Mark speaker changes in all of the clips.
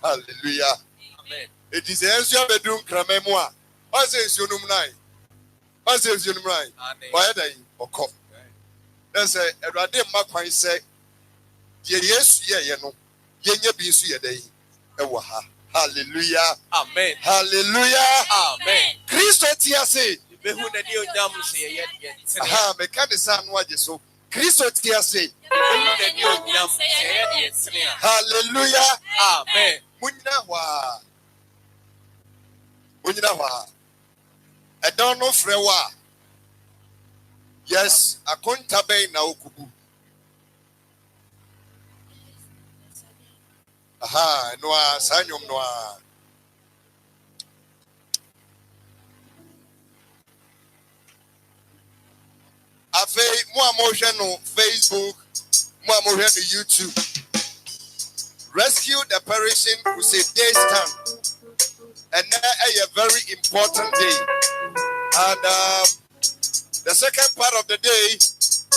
Speaker 1: Hallelujah. Amen. It is a bedroom cramemua. What says you num? What says you num? Why are they? Oko. That's a rade makwan say, yes, yeah, no. Yenya bisu ye day. Ewaha. Hallelujah. Amen. Hallelujah. Amen. Christo tiase. Behu na di onyam se ye ye. Aha, me ka de san waje so. Christo tiase. Behu na di onyam se ye ye. Hallelujah. Amen. Munyina wa. Munyina wa. I don't know frewa. Yes, akonta be na okubu. Aha, noa sanyom noa. Afei mo amohwe no Facebook, mo amohwe no YouTube. Rescue the Perishing Crusade Day stand. And a very important day. And the second part of the day,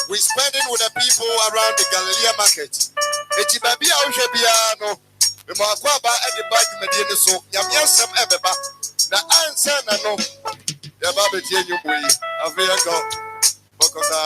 Speaker 1: we spending with the people around the Galilee market. Etibabi awhwebiano, me makwa ba e de bag medie so, nyamia sem ebeba. Na ansa na no, ya ba be tie nyum yi. Afia go. Bokosa.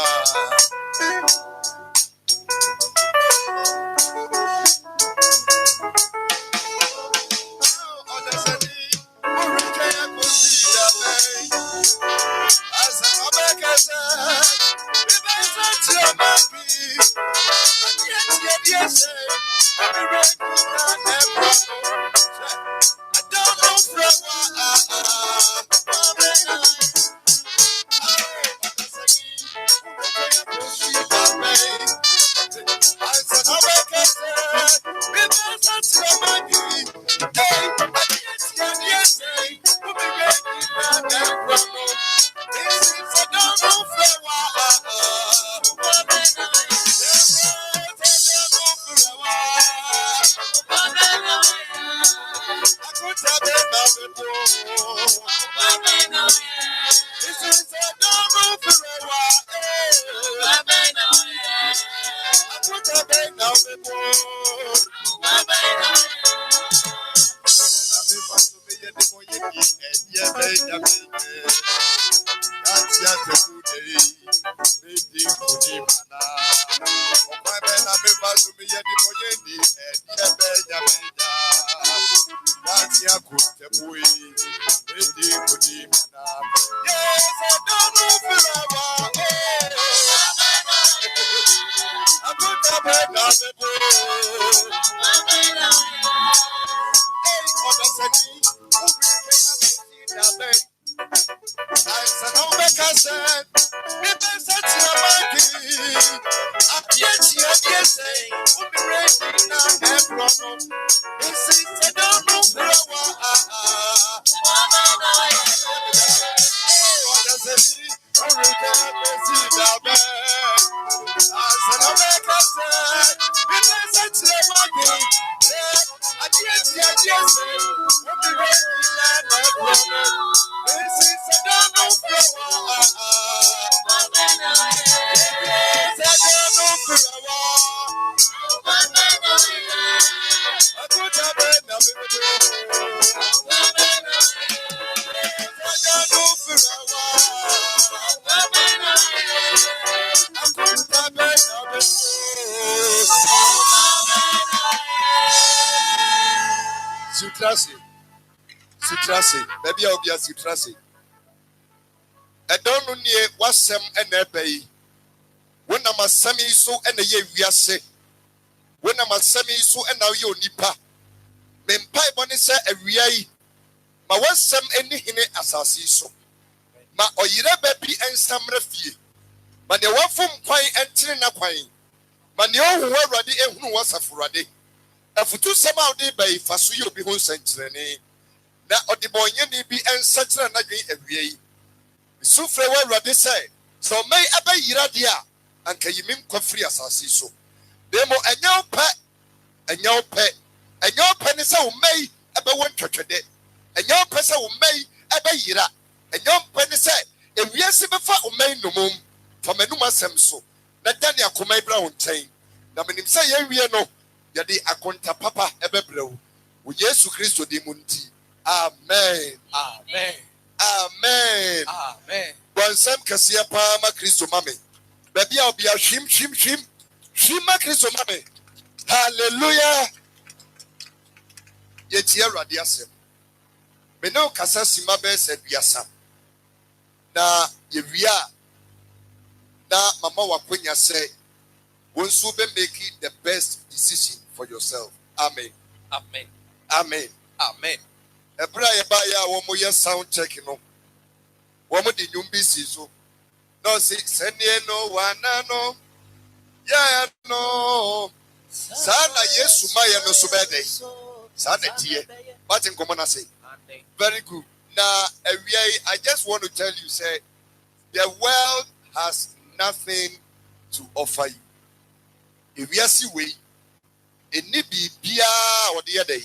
Speaker 1: Citrasi, baby, I'll be a citrasi. I don't know near what some and a bay. When I'm a semi so and a year we are say. When I'm a semi so and now you nipa. Men pipe on it a reai. Ma was some any hine assassin so. Ma or ye baby and some refie. Man, you want from quine and tin a quine. Man, you who were ready and who was a furade. A futu somehow day by Fasuyo be whole century. Na odibonya ni bi ensatra na dwen awie sufre wa rade say so may aba yira dia anka yimim kwafri asase so demo enyaw pe ne say o may aba won twetwede enyaw pe say o may aba yira enyaw pe ne say ewiase befa o may nomum fa manum asem so na dani akoma ibra won ten na menim say ye wie no ye de akonta papa ebebrew wo Yesu Kristo di munti. Amen.
Speaker 2: Amen.
Speaker 1: Amen.
Speaker 2: Amen.
Speaker 1: Bonsam kasia pa ma Kristo mame. Baby I'll be a shim ma Kristo mame. Hallelujah. Yetia radiasem. Me no kasa sima be said biasa. Na yewia na mama wakwenya say wonsu be make the best decision for yourself. Amen.
Speaker 2: Amen.
Speaker 1: Amen.
Speaker 2: Amen.
Speaker 1: Ebra ya womo ye sound check no. Womo di nyumbi si so. No si senye no wana no. Ya no. Sana Yesu ma ya no so bede. Sana tie. What in common say? Very good. Now I just want to tell you say the world has nothing to offer you. If we are see way, it need be bia or the other day.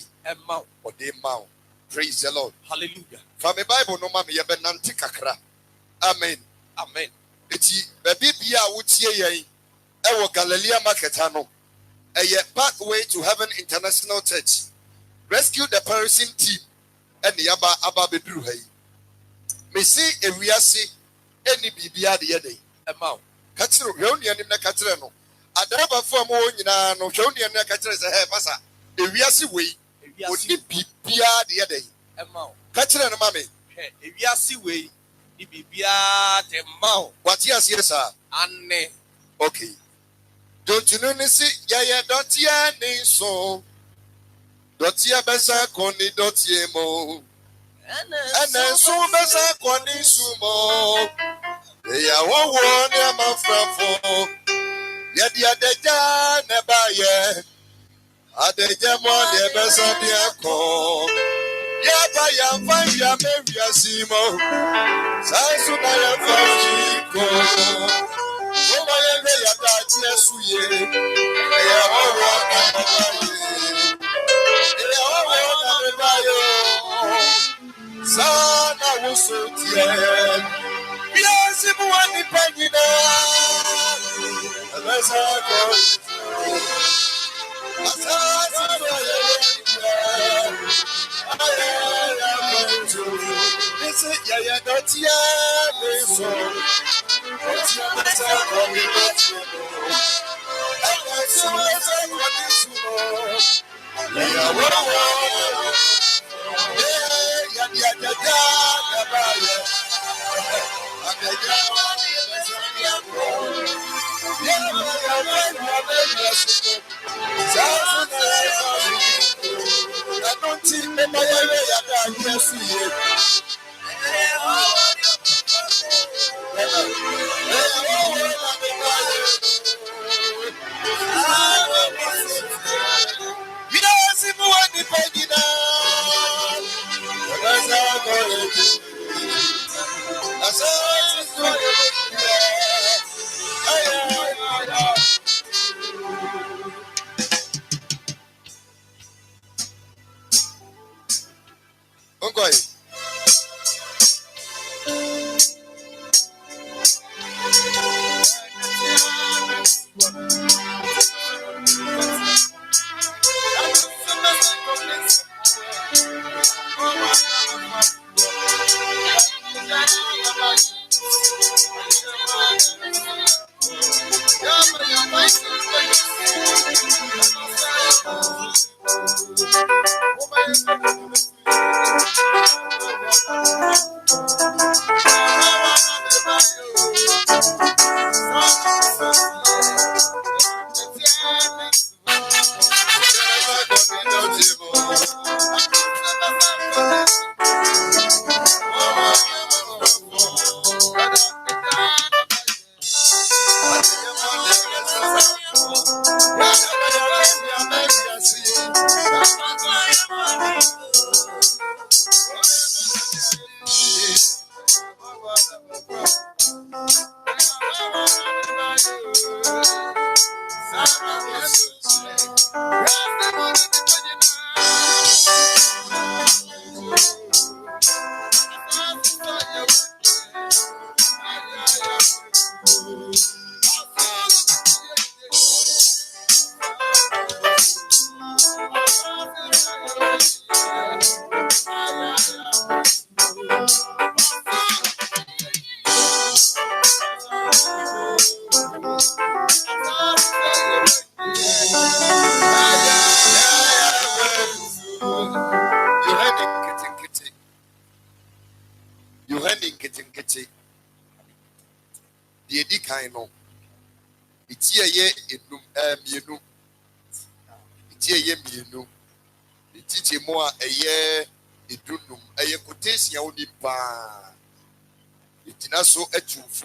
Speaker 1: Or the mount. Praise the Lord.
Speaker 2: Hallelujah.
Speaker 1: From the Bible, no mama, you have nanti kakra. Amen.
Speaker 2: Amen.
Speaker 1: Eti baby bia wutie yen. Ewo Galilee market ano. A pathway to heaven international church. Rescue the perishing team. And the aba bedru hay. Me see a we are see any bibia the other day.
Speaker 2: Amount.
Speaker 1: Katro reunion in the katreno. Adaba for more in no reunion in the katres a hair passa. A we are see way. Would it be Bia the other day?
Speaker 2: Amount.
Speaker 1: Catcher and mammy.
Speaker 2: If you are see way, it be Bia the mount.
Speaker 1: What yes, sir.
Speaker 2: Anne.
Speaker 1: Okay. Don't you know, see, yeah, don't ya name so. Don't ya besa coni dot ye mo. And then so besa coni sumo. They are one near my friend for. Yet the other day, never yet. Adejamo de besobiako. Yaba ya fanya meria simo. Sansu na ya fajiko. Oma yende ya tatie suye. Ya wawa na mebaye. Ya wawa na mebaye.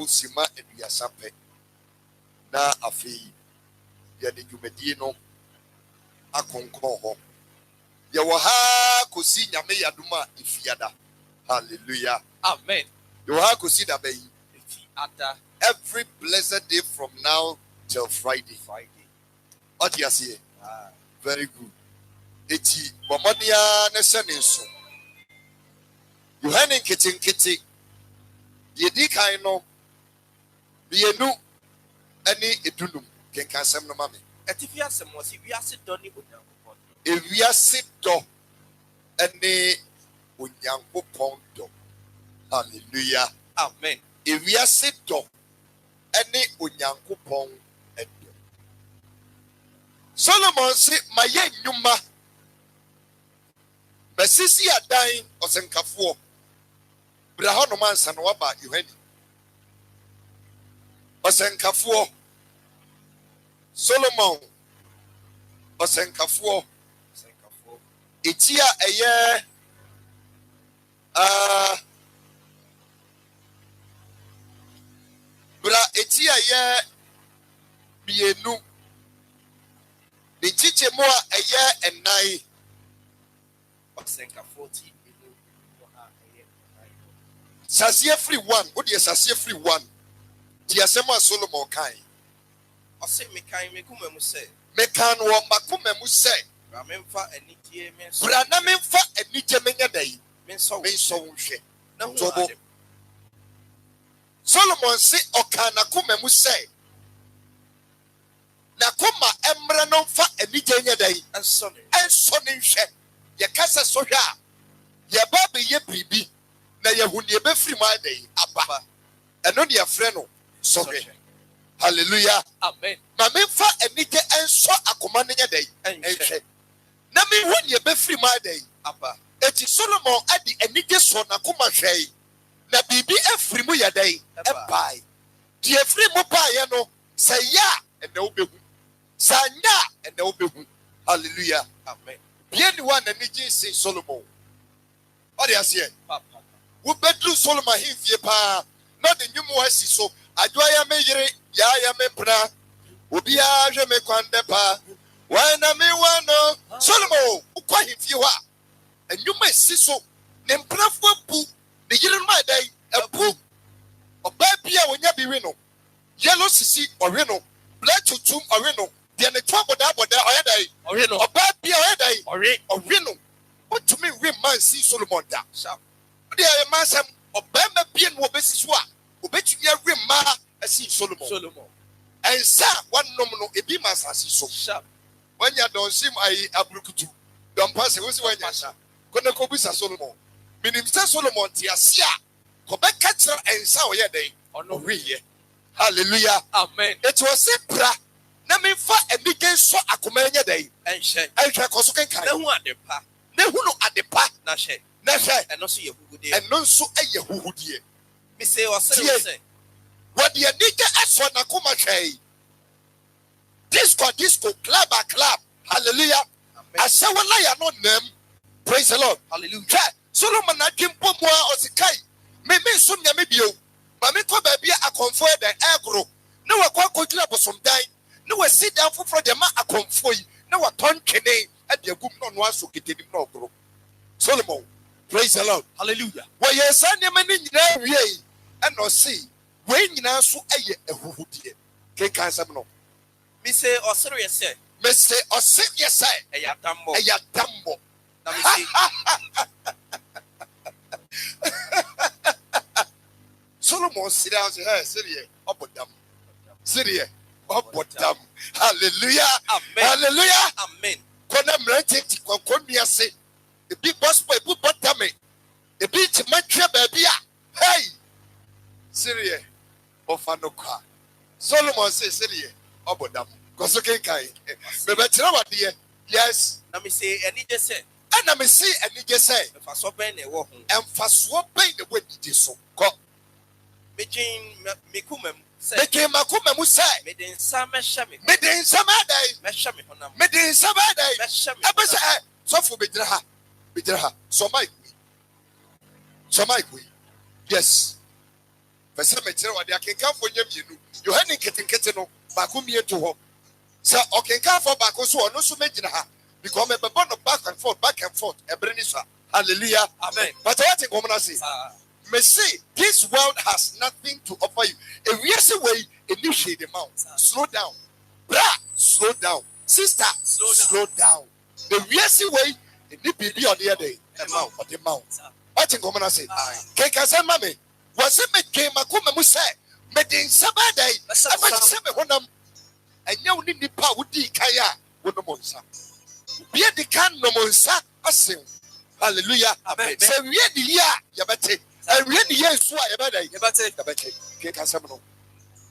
Speaker 1: Sima Eduyasape na afei ya de dwumadie no akonkon ho ye wo ha kosi nyame yadoma ifiada. Hallelujah,
Speaker 2: amen.
Speaker 1: Ye wo ha kosi da bayi
Speaker 2: Ifiada
Speaker 1: every blessed day from now till Friday. What you see? Very good. Eti bomodia ne sene so you hanin kiti ye di kan no bienu ani edunum kenkan sem no mame
Speaker 2: etifia semosi wiase do ni onyankopon
Speaker 1: ewiase do ani onyankopon do. Hallelujah,
Speaker 2: amen.
Speaker 1: Ewiase do ani onyankopon do. Solomon say maye nyuma basisi adan osenkafo bra ho no mansa no waba Yohani osenkafo Solomon osenkafo etia eye bra etia ye bienu ni chiche mo eye enai
Speaker 2: osenkafo ti enu eye
Speaker 1: sasie free one odi sasie free one di asema Solomon kan
Speaker 2: ose mekan mekumemu se
Speaker 1: mekan wo makumemu se
Speaker 2: bra memfa anigye men so
Speaker 1: bra na memfa anigye menya dai
Speaker 2: men so
Speaker 1: nhwe Tobo. Solomon say okana kuma mu say na kuma emra no fa anije nya dai enso ne hwe ye kasa so hwe a ye ba be ye bibi na ye hu ne be firi ma dai aba eno ne ye frɛ no so hwe. Hallelujah.
Speaker 2: Amen.
Speaker 1: Ma me fa anije enso akoma ne nya dai enhwe na me hu ne be firi ma dai aba. Eti Solomon adi anije so na kuma hwe na bibi efiri mu yadai ebai di efiri mu pa ye no say ya ene obehu sanya ene obehu. Hallelujah.
Speaker 2: Amen.
Speaker 1: Bien one na niji say Solomon o de ase wo bedru Solomon himfie pa na de nwumu asi so adwoya me yire ya me pra obi a hwe me kwande pa wana me wano Solomon ukwa himfie wa enwuma asi so ne mprafo bu the yellow my day a book or baby when you be no yellow sissy or reno, black to tomb or reno, then the trouble that but there are day or reno, or baby or reno. What to me, real man see Solomon down. So there are massam or bama being what basis what, who bet you every ma I see Solomon. And sir, one nominal a be mass as so sharp. When you don't seem I abrukutu, don't pass it was when you are. Gonna go with Solomon. Meaning Solomon Tiasia, Quebec catcher and sour day or no re. Hallelujah. Amen. It was a pra. Name for a big so a command day and shed. I shall consume no one at the pa. No one at the pa. Nashe. Nashe. And no see you who did. And no so a who did. Miss say or say. What the nigga as for Nakuma say. Disco, club. Hallelujah. I say one lie not them. Praise the Lord. Hallelujah. Solomon na kimpo moa osikai me so nya me bio ma me ko ba bia akonfo e den agro na wa kwa kodina bosom dan na wa sit down for the ma akonfo yi na wa ton twene e de agum no no aso ketenim na ogro. Solomon, praise the Lord. Hallelujah. Wa yesa ne ma ni nyina wie e no see we nyina so eye ehuhudie ke kansam no me say osere yese me say osere yese e ya dambo na me say Solomon sit down and say, hey, sit here, up or down. Sit here, up or down. Hallelujah. Amen. Hallelujah. Amen. Kona mrete kwa konia say, the big boss boy put bottom the beach matcha baby. Hey, sit here, ofanoka. Solomon says, sit here, up or down. Kosoke kai. Bebe tirawa dear. Yes. Let me say, and he just said. And I may say, and he just said, and for swapping the way it is so. Go. Making Mikumem say, making Makumem say, made in summer shammy, made in summer day, Meshami, made in summer day, Meshami, so for Bidraha, so my queen. Yes. For some material, I can come for you hadn't getting Ketino, Bakumi to home. So, okay, come for Bakoso, no so making her. Because I'm a bond of back and forth, a Brenisa. Hallelujah. Amen. But I think woman I say, may say this world has nothing to offer you. If we are way, initiate the mount. Slow down. Bra, slow down. Sister, slow down. The real way, it need be on the other day. The mount. I think woman I say, Kaka say, Mammy, was it me came a come and say, Medin Sabbaday, I might say, and you need the power with the Kaya with the monster. Be the can no monsa asim. Hallelujah. Amen. Say we the year yabate. And we the year so yabate. Ke kasamno.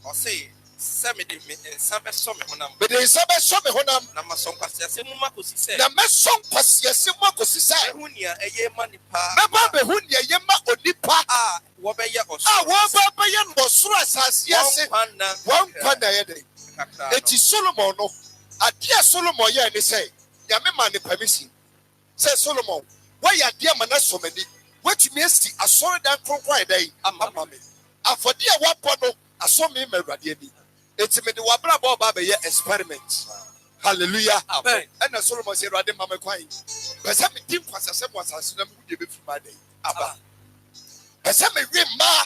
Speaker 1: O say same de same so me honam. Be de same so me honam na mason kwase ase mu makosi say. Na mason kwase ase mu makosi say. Hu nia eye ma nipa. Na ba be hu nia ye ma onipa. Ah, wo be ye oso. Ah, wo be ye no soro asase ase. One kwana ye dey. Eti Solomon no. Adia Solomon ye ni say. Yame man permission. Say Solomon, why ya dear man so many? What you may see, I saw that cry day. Amame. And for dear wapono, I saw me radiani. It's me the wabra baba experiment. Hallelujah. Amen. And Solomon said, Radin Mama Quine. But some team was a same was as them who give it from my day. Abba. But some rim ma,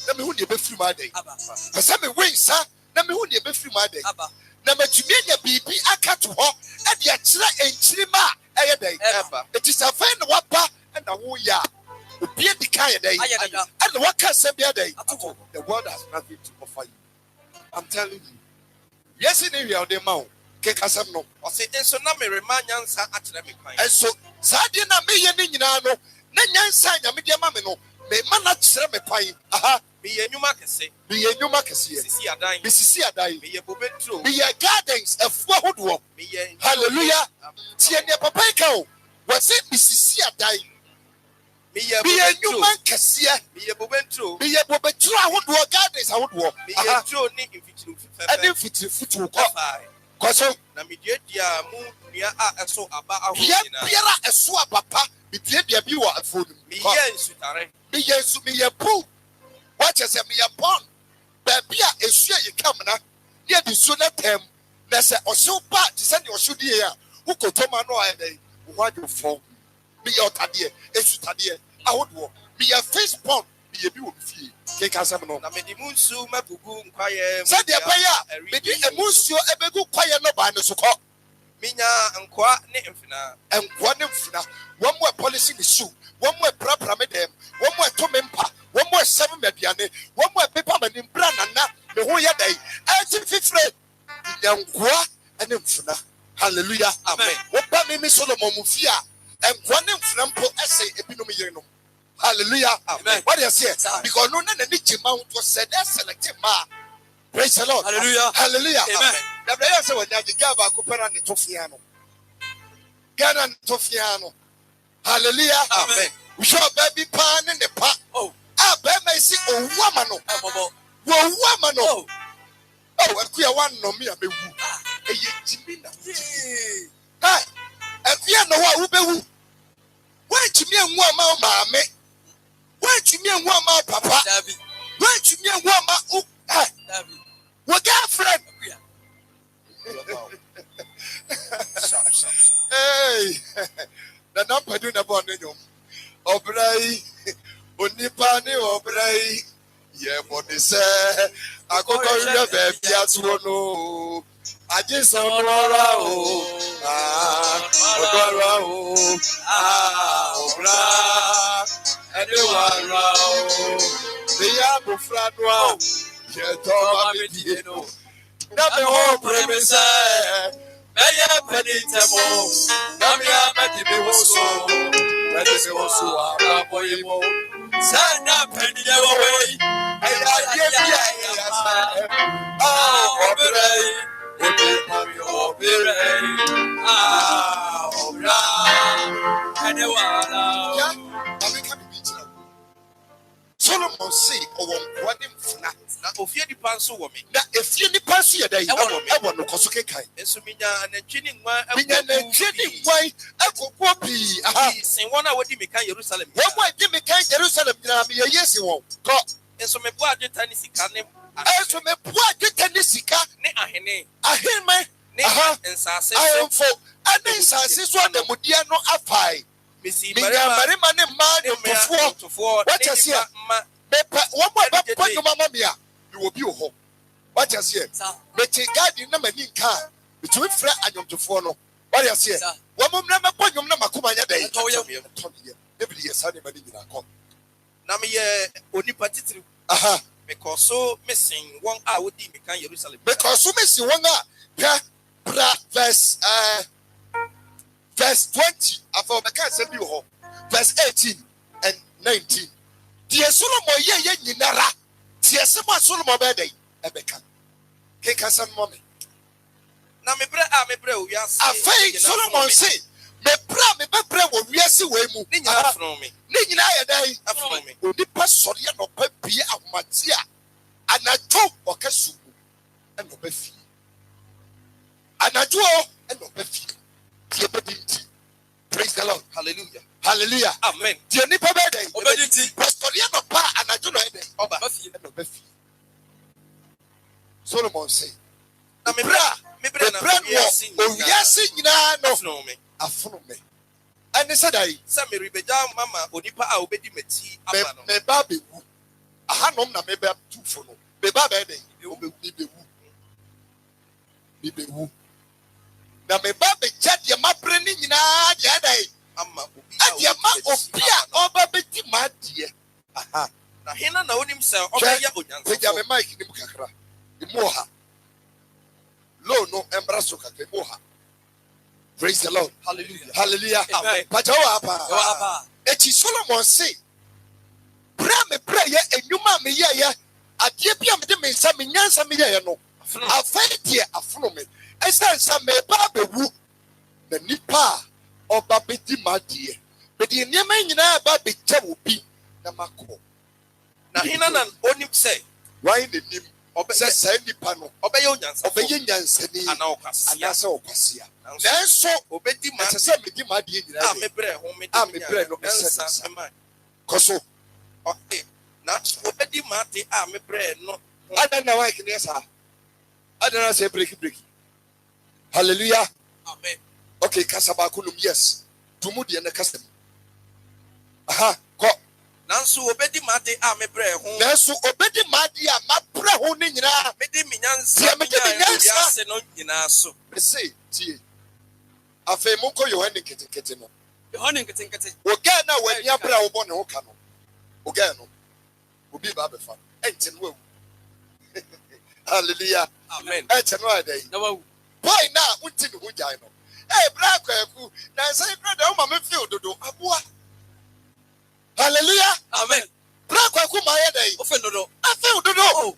Speaker 1: let me who give it from my day. But some wing, sir, let me who give it from my day. Number two, baby, I cut to her at the Achra and Chima. It is a fan wapa and a woo ya. Be the Kaya, day. And what can say be a day? The world has nothing to offer you. I'm telling you. Yes, in the mount. No.
Speaker 2: Or say, and so now me remind Yansa at me.
Speaker 1: And so, Sadina me and Nano, Nanyan sign a media mamino, may man not sell me pie. Aha,
Speaker 2: be a new market say,
Speaker 1: be a new market here.
Speaker 2: See a dying,
Speaker 1: Mrs. Adai,
Speaker 2: be a bobet true,
Speaker 1: be a gardens of what would walk. Hallelujah. Tiania Papaco, was it Mrs. Adai? Be a new man, Cassia, be a bobet true, be a bobet true. I would walk gardens, I would walk. Be a true, and if it's fit to go. Koso
Speaker 2: na media dia mu nia a so aba aho
Speaker 1: nia biara eso abapa media dia bi wo afonu
Speaker 2: me ye nsutare
Speaker 1: me ye su me ye pu what you say me ye pon ba bia esu ye kamna dia di su na tem na se oso pa ti se ni oso die a wo kotoma no aye dey wo adu fo me ye otade esu tade ahodo me ye face pon me ye bi wo fie ke kasam no
Speaker 2: na me di munsu magugu nkwaye
Speaker 1: se de baya me di emunsuo ebegu kwaye no ba ne so ko
Speaker 2: minya nkwa ne mfina wo mo policy ni su wo mo prapra me dem wo mo to me mpa wo mo seven mediane wo mo pepa mani bra nana me ho ye dai enti fifre nkwa ne mfina hallelujah amen wo ba me Solomon mu fia nkwa ne mfina mpo ese ebinom yire no hallelujah amen what you say because no na ni chima to said that select ma praise the Lord hallelujah
Speaker 1: hallelujah amen the prayer say when you give a kupera ni tofiano Gana tofiano hallelujah amen we show baby pan in the pa oh baby see o woman no oh akuya wan no me abewu eye jimi na hey akuya no wa wo bewu wa jimi enwu ama maame wa jimi enwu ama papa wa jimi enwu ama o what girlfriend hey the number do na born nyom obrai onipa ni obrai ye body say akoko ire be atuo no aje san rora o odora o obra ede wa o be ya bo fradwa ye to ba be die no na be ho premise Baya penitemo, Namia Mati Hoso, that is also a boymo. Sana penny away, and Solomon say, "Oh, what in Fna, of your depanso woman, that if you depans here, I want no Kosuke. And so, Mina and a chinning wine, I could copy. Say 1 hour, Dimika Jerusalem. What might Dimika Jerusalem? Yes, you won't. And so, my boy, the Tennessee can as for my boy, the Tennessee car, I hear my and Sass, I am for, and then Sass one the Mudiano Afai. Missy Mariman and before what you see, one more Mamma Mia, you will be home. What you see, but take guide number in car between Fred and Yom to follow. What you see, one more number point your number Kumaya Day. Every year, Sunday, Madina. Namia only particular. Aha, because so missing 1 hour, Dimika Jerusalem. Because so missing 1 hour, verse 20, after the cancer you verse 18 and 19. Dear Solomon, ye nara, dear Solomon Bede, Ebeka. Kekasan mommy. Now, me bre, we are saying Solomon say, me bra, we are seeing Nina from me. Nina, I me. The passoria no pepia of Matia, and I talk or Kasu, and no befi. And I do, and no befi. Praise the Lord. Hallelujah. Hallelujah. Amen. Solomon say, and they said, I Mama, Onipa, obedi meti, me baby, a hanom na maybe 2 for no. Be baby, you be woo. Na me ba be chat ya mabre ni nyina ya dai ama obi ya ma opia oba beti ma die
Speaker 2: hena na onim se obeye onyansa
Speaker 1: pejame mic nim kakra imoha lo no embraso kakra imoha. Praise the Lord.
Speaker 2: hallelujah
Speaker 1: Hallelujah.
Speaker 2: Amen.
Speaker 1: Pajawa apa echi Solomon say bra me ye enwuma me ye adie bia me de me nsa me nyansa me ye no afai die afono me esansa me ba bewu na nipa oba bedi madie bedi niam nyina ba becha obi na mako
Speaker 2: na hena na onim se
Speaker 1: why the nim obese say nipa no
Speaker 2: obeye onyansa
Speaker 1: obeye nyansa ni
Speaker 2: ana okwasia
Speaker 1: ana se okwasia nanso
Speaker 2: obedi ma
Speaker 1: se me di madie nyina
Speaker 2: me bre ho me
Speaker 1: bre no
Speaker 2: nsa ma
Speaker 1: koso
Speaker 2: okay na obedi ma te me bre no
Speaker 1: ada na why kini sa ada na say break hallelujah.
Speaker 2: Amen.
Speaker 1: Okay, kasaba kunum yes. Tumu de na kasem. Aha, ko.
Speaker 2: Nanso obedi made a me bre ho.
Speaker 1: Nanso obedi made a ma bre ho ni nyina.
Speaker 2: Me de minyansa.
Speaker 1: Me de minyansa
Speaker 2: se no nyina so.
Speaker 1: Me say, tie. Afa mu ko Yohane ketekete no.
Speaker 3: Yohane ketekete.
Speaker 1: Oga na wani abra wo bɔ ne ho ka no. Oga no. Obi ba be fa. Enti no wu. Hallelujah.
Speaker 2: Amen.
Speaker 1: Enti no adai.
Speaker 3: Na wu.
Speaker 1: Boy na unti ne ho jai no. Hey, bra kwaku. Na say brother o ma me feel dodo aboa. Hallelujah.
Speaker 2: Amen.
Speaker 1: Bra kwaku ma ye dai.
Speaker 3: O fe dodo.
Speaker 1: Afa dodo.
Speaker 3: Oh.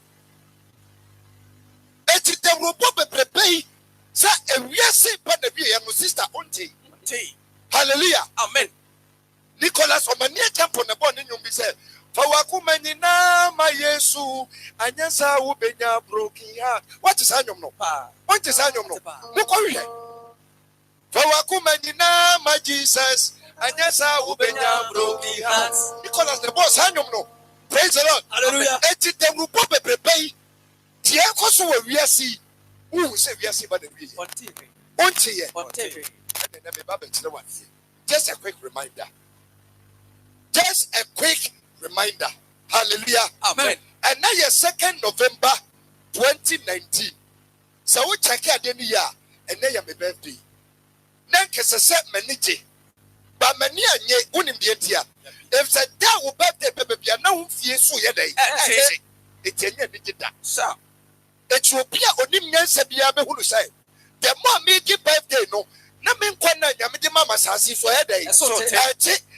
Speaker 1: Eti de robo bebrebe sa ewiase pa na bi ye no sister unti. Hallelujah.
Speaker 2: Amen.
Speaker 1: Nicholas omani champo na bo ne nyum bi say fa waku manyina ma Yesu anyansa wo benya broken heart. What is anyom no? What is anyom no? Mo ko hwe. For wakumanyina ma Jesus, anyasa ubenya broken hearts. Because the boss hanyum no. Praise the Lord.
Speaker 3: Hallelujah.
Speaker 1: Eti dem rupo bebrebe. Tie koso we wiase. Who say wiase ba the wi.
Speaker 3: On TV.
Speaker 1: Onti ye.
Speaker 3: On TV.
Speaker 1: Na me ba be kire wa. Just a quick reminder. Just a quick reminder. Hallelujah.
Speaker 2: Amen.
Speaker 1: And now your 2nd November 2019. So we check out the year and now your birthday. Nankese se manije ba mani anye unim de ntia if said that wo birthday bebia na wo fie so ye dai etenya digida
Speaker 2: sir
Speaker 1: Ethiopia onim nyansa bia be hunu sai the more me give birthday no na me nkwa na nya me de mama sase so ye dai
Speaker 3: so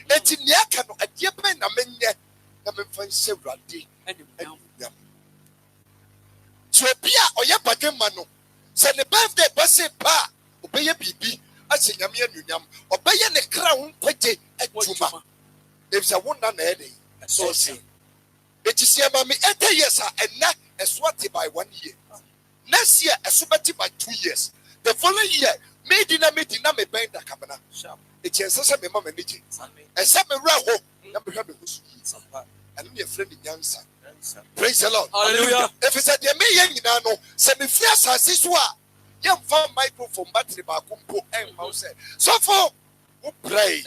Speaker 1: eti ni aka no ade pe na menye na me fan se wrade Ethiopia oye badema no se ne birthday base pa obeye bibi ase nyame anunyam obeye ne kra ho kwaje adwuma if say wona na ede so say it is ma me 80 years and na eswati by 1 year next year esubati by 2 years the following year me di na me benda kabana it is say me mama niji ese me ra ho na me hwa me husu and me friend nyansa praise the Lord.
Speaker 3: Hallelujah.
Speaker 1: If it's a de me yen nyina no se me fia asase so a yem fa microphone battery ba kumpo en ma say so for who pray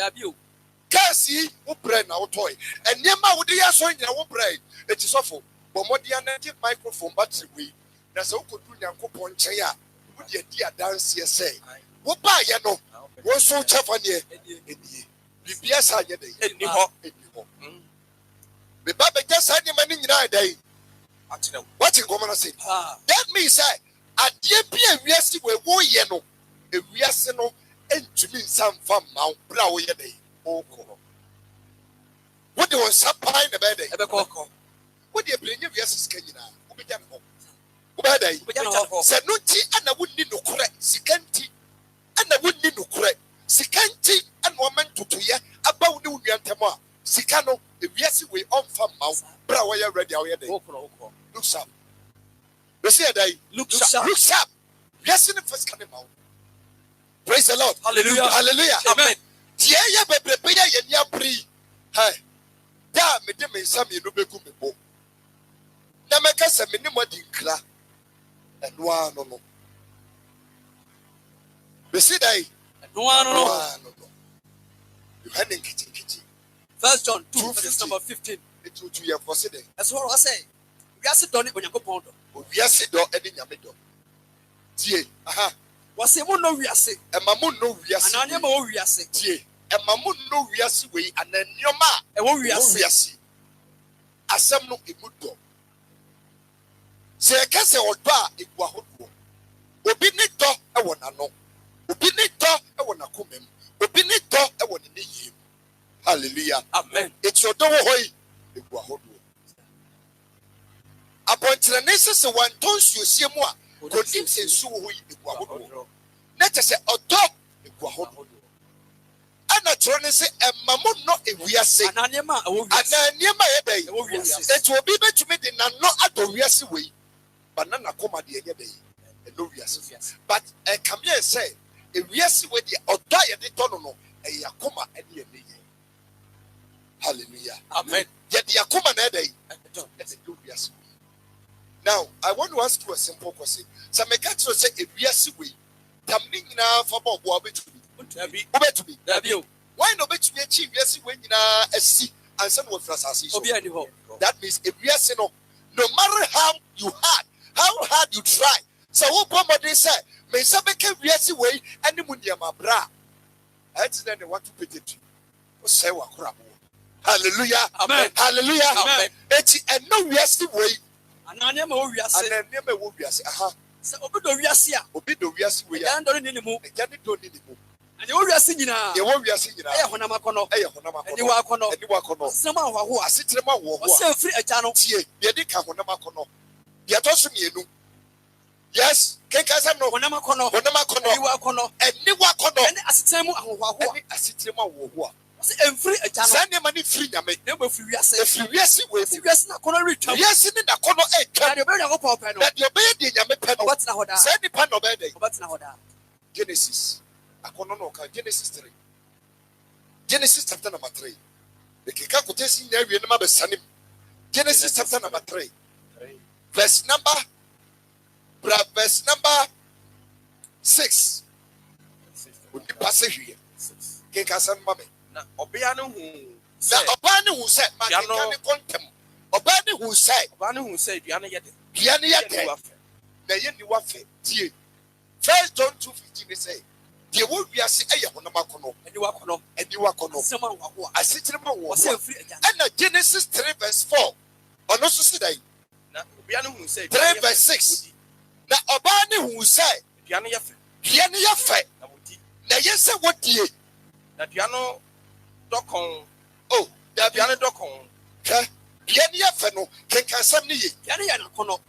Speaker 1: kasi who pray na wo toy and nyema wo de yaso nyina wo pray it is so for but mo dia na give microphone battery we na se wo kodu nyankopon nchen a wo de dia dance ye say wo ba ye no wo so chefa ne enie bibia sa ye dey
Speaker 2: eni ho
Speaker 1: me ba be just any mani nyina dey
Speaker 2: atena
Speaker 1: what in common say that means say adie bia wiase we wo ye no ewiase no entumi nsam fam ma bra wo ye dey oko wo de won sapai na be dey
Speaker 3: Ebe ko.
Speaker 1: wo de brenye wiase sika nyina wo be ja no wo be dey se no ti ana wonni no kore sikanti ana wonni no kore sikanti ana wo man tutuye aba wo ne wo nuantem a sika no ewiase we on fam ma bra wo ye ready wo ye dey
Speaker 3: Oko.
Speaker 1: look up. We see that.
Speaker 3: Look
Speaker 1: up. Yes, in the first coming out. Praise the Lord.
Speaker 3: Hallelujah.
Speaker 1: Hallelujah.
Speaker 2: Amen.
Speaker 1: Tia ya bebrebe ya nya pri. Hey. Da me de me nsam ye no begu me bo. Na me ka se me ni modi nkra. Eno ano no. We see that.
Speaker 3: No.
Speaker 1: You had in kitchen.
Speaker 3: 1 John 2 verse number 15.
Speaker 1: It will to your first day.
Speaker 3: That's what I say. We are sit down Onyankopon do.
Speaker 1: We are sit down any nyame do. Tie. Aha.
Speaker 3: Was mo no wiase.
Speaker 1: E ma mo no wiase.
Speaker 3: Ananya ma wo wiase.
Speaker 1: Tie. E ma mo no wiase we ananyoma.
Speaker 3: E wo wiase.
Speaker 2: asɛm no emu dɔ sɛ ɛka sɛ ɔdɔ a egu ahodoɔ obi ne dɔ ɛwɔ n'ano obi ne dɔ ɛwɔ n'akoma mu obi ne dɔ ɛwɔ ne yie mu hallelujah
Speaker 3: Amen.
Speaker 2: eti ɔdɔ wɔ hɔ yi egu ahodoɔ abɔntenene sisi wɔn ntɔn nsuosie mu a kodim sɛ nsuo wɔ hɔ yi egu ahodoɔ na kyɛ sɛ ɔdɔ egu ahodoɔ ɛna twerɛ ne sɛ ɛma mo nɔ ewiase
Speaker 3: Ana nneɛma a ɛwɔ wiase.
Speaker 2: ana nneɛma yɛ dɛ
Speaker 3: Ɛwɔ wiase.
Speaker 2: eti obi betumi de n'ano adɔ wiase wɔ yi bana n'akoma deɛ ɛnyɛ dɛ yi ɛno wiase but ɛkame yɛ sɛ ewiase wɔ deɛ ɔdɔ a yɛde tɔ no no ɛyɛ akoma ɛne yɛ ne yɛ hallelujah
Speaker 3: Amen.
Speaker 2: yɛde akoma na ɛdɛ yi
Speaker 3: Ɛdɔ.
Speaker 2: ɛde do wiase wɔ yi now I want to ask you a simple question sɛ meka kyerɛ sɛ ewiase wɔ yi tam ne nyinaa fa bɔ ɔboa wobɛtumi
Speaker 3: Dabi.
Speaker 2: wobɛtumi
Speaker 3: Dabi o.
Speaker 2: why no betumi akyi wiase wɔ nyinaa asi ansa na wɔfiri asase yi so
Speaker 3: Obi ani hɔ.
Speaker 2: that means ewiase no no matter how hard you try sɛ wobɔ mmɔden sɛ me nsa bɛka wiase wɔ yi ɛne mu nneɛma bra a ɛte dɛ ne wato peteti wosɛe w'akoraboɔ hallelujah
Speaker 3: Amen.
Speaker 2: hallelujah
Speaker 3: Amen.
Speaker 2: eti ɛno wiase wɔ yi
Speaker 3: Ana nneɛma a ɛwɔ wiase.
Speaker 2: ana nneɛma ɛwɔ wiase aha
Speaker 3: Sɛ obi dɔ wiase a,
Speaker 2: obi do wiase wɔ yi a
Speaker 3: ɛyɛ ndɔ ne ne mu.
Speaker 2: ɛgya ne dɔ ne ne mu
Speaker 3: Na deɛ ɛwɔ wiase nyinaa,
Speaker 2: yɛwɔ wiase
Speaker 3: ɛyɛ
Speaker 2: nyinaa
Speaker 3: honam akɔnɔ.
Speaker 2: ɛyɛ honam
Speaker 3: Aniwa
Speaker 2: akɔnɔ
Speaker 3: akɔnɔ.
Speaker 2: aniwa akɔnɔ
Speaker 3: Ɔsɛm ahoahoa.
Speaker 2: asetere ma wɔ hɔ a
Speaker 3: Ɔsɛ efiri agya no.
Speaker 2: tie deɛ de ka honam akɔnɔ deɛ ɛtɔ so mmienu yes kenka sɛm no
Speaker 3: Honam akɔnɔ.
Speaker 2: honam akɔnɔ
Speaker 3: Aniwa akɔnɔ.
Speaker 2: aniwa akɔnɔ
Speaker 3: Ɛne asetena mu ahohoahoa.
Speaker 2: ɛne asetere ma wɔ hɔ a
Speaker 3: Ɔsɛ emfiri agya no.
Speaker 2: saa nneɛma no firi nyame
Speaker 3: Na emu efiri wiase.
Speaker 2: ɛfiri wiase wɔ
Speaker 3: Si
Speaker 2: mu
Speaker 3: wiase na akɔnɔ retwam.
Speaker 2: wiase ne n'akɔnɔ
Speaker 3: Na
Speaker 2: ɛretwam
Speaker 3: deɛ ɔbɛyɛ Onyankopɔn pɛ no,
Speaker 2: na deɛ ɔbɛyɛ deɛ nyame pɛ no
Speaker 3: ɔbɛtena hɔ daa.
Speaker 2: saa nipa na ɔbɛyɛ dɛ
Speaker 3: Ɔbɛtena hɔ daa.
Speaker 2: Genesis akɔnɔ na ɔka Genesis 3 Genesis chapter number 3 ekeka kotesi nyɛ awie no ma bɛsane mu Genesis chapter number 3 verse number 6 onipa sɛ hwie kenka sɛ no ma me
Speaker 4: Na ɔbea no hu
Speaker 2: na
Speaker 4: sɛ
Speaker 2: ɔbaa ne hu sɛ ma
Speaker 4: Dua
Speaker 2: kenka
Speaker 4: no-
Speaker 2: ne kɔntɛm ɔbaa ne hu sɛ
Speaker 4: ɔbaa no hu sɛ dua no yɛ dɛ.
Speaker 2: dua ne yɛ
Speaker 4: Yɛ
Speaker 2: dɛ
Speaker 4: niwa fɛ.
Speaker 2: na ɛyɛ niwa fɛ tie 1 John 2:15 ne sɛ deɛ wɔ wiase ɛyɛ honam akɔnɔ
Speaker 3: Aniwa akɔnɔ.
Speaker 2: aniwa akɔnɔ
Speaker 3: Asetena mu ahohoa.
Speaker 2: asekyere ma wɔ
Speaker 3: Ɔsɛ
Speaker 2: hɔ
Speaker 3: efiri agya no.
Speaker 2: a ɛna Genesis 3 verse 4 ɔno nso si dan
Speaker 4: Na ɔbea no hu sɛ
Speaker 2: 3 verse 6 na ɔbaa ne hu sɛ
Speaker 4: dua no yɛ fɛ.
Speaker 2: dua ne yɛ fɛ
Speaker 4: Na wɔdi.
Speaker 2: na ɛyɛ sɛ wɔdie
Speaker 4: Na dua no dɔkɔn.
Speaker 2: o
Speaker 4: Dua
Speaker 2: dabi
Speaker 4: no dɔkɔn.
Speaker 2: hwɛ dua ne yɛ fɛ no kenka asɛm ne ye
Speaker 3: Deɛ ne yɛ n'akɔnɔ.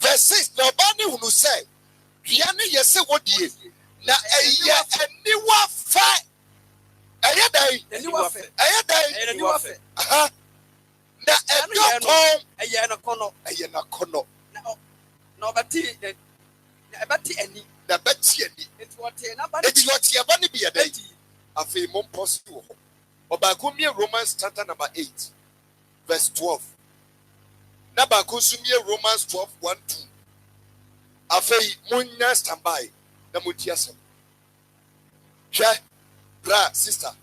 Speaker 2: verse 6 na ɔbaa ne hunu sɛ dua ne yɛ sɛ wɔdie na ɛyɛ aniwa fɛ ɛyɛ dan
Speaker 3: Aniwa fɛ.
Speaker 2: ɛyɛ dan
Speaker 3: Ɛyɛ n'aniwa fɛ.
Speaker 2: aha na
Speaker 3: Dua no yɛ no-
Speaker 2: ɛdɔkɔn
Speaker 3: Ɛyɛ n'akɔnɔ.
Speaker 2: ɛyɛ n'akɔnɔ
Speaker 3: Na ɔbɛte na ɛbɛte ani.
Speaker 2: na bɛte ani
Speaker 3: Nti wɔte n'aba no
Speaker 2: eti ɔte ɛba ne bi yɛ dan
Speaker 3: bi.
Speaker 2: afei mo mpɔ so wɔ hɔ ɔbaako mie Romans chapter number 8 verse 12 na baako nso mie Romans 12:1-2 afei mo nya standby na mo ti asɛm hwɛ bra sister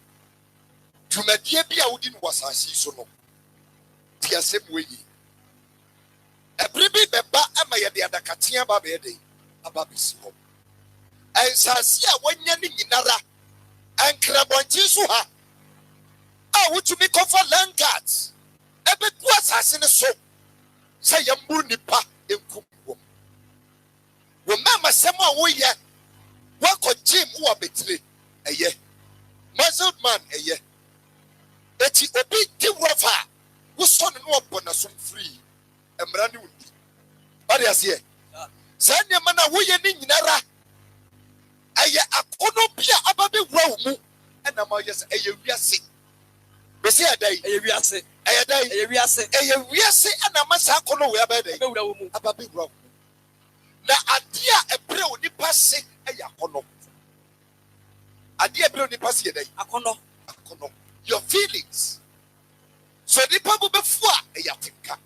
Speaker 2: dwumadie bi a wodi no wɔ asase yi so no ti asɛm wɔ yi ɛbere bi bɛba ama yɛde adakatea aba bɛyɛ den aba bɛsi hɔ ɛnsase a wɔanya ne nyinara nkrabɔnkye so ha a wotumi kɔfa langat ɛbɛgu asase no so sɛ yɛmmoro nipa nkum wɔ wɔmamasɛm a woyɛ woakɔgye mu wɔ betire ɛyɛ muzzled man ɛyɛ eti obi di wurɔfa a wosɔ no na wɔbɔ n'asom firi mmara ne wondi ɔde aseɛ saa nneɛma no a woyɛ ne nyinara ɛyɛ akɔnɔ bi a aba bɛwura wo mu ɛna ma ɔyɛ sɛ ɛyɛ wiase bɛsi ɛda yi
Speaker 3: Ɛyɛ wiase.
Speaker 2: ɛyɛ da yi
Speaker 3: Ɛyɛ wiase.
Speaker 2: ɛyɛ wiase ɛna ma saa akɔnɔ wɔ aba ɛda yi
Speaker 3: Ɛbɛwura wo mu.
Speaker 2: aba bɛwura wo mu na adeɛ a ɛbrɛ wo nipa se ɛyɛ akɔnɔ adeɛ a ɛbrɛ wo nipa se yɛ da yi
Speaker 3: Akɔnɔ.
Speaker 2: akɔnɔ your feelings so nipa bo bɛfu a ɛyɛ atenka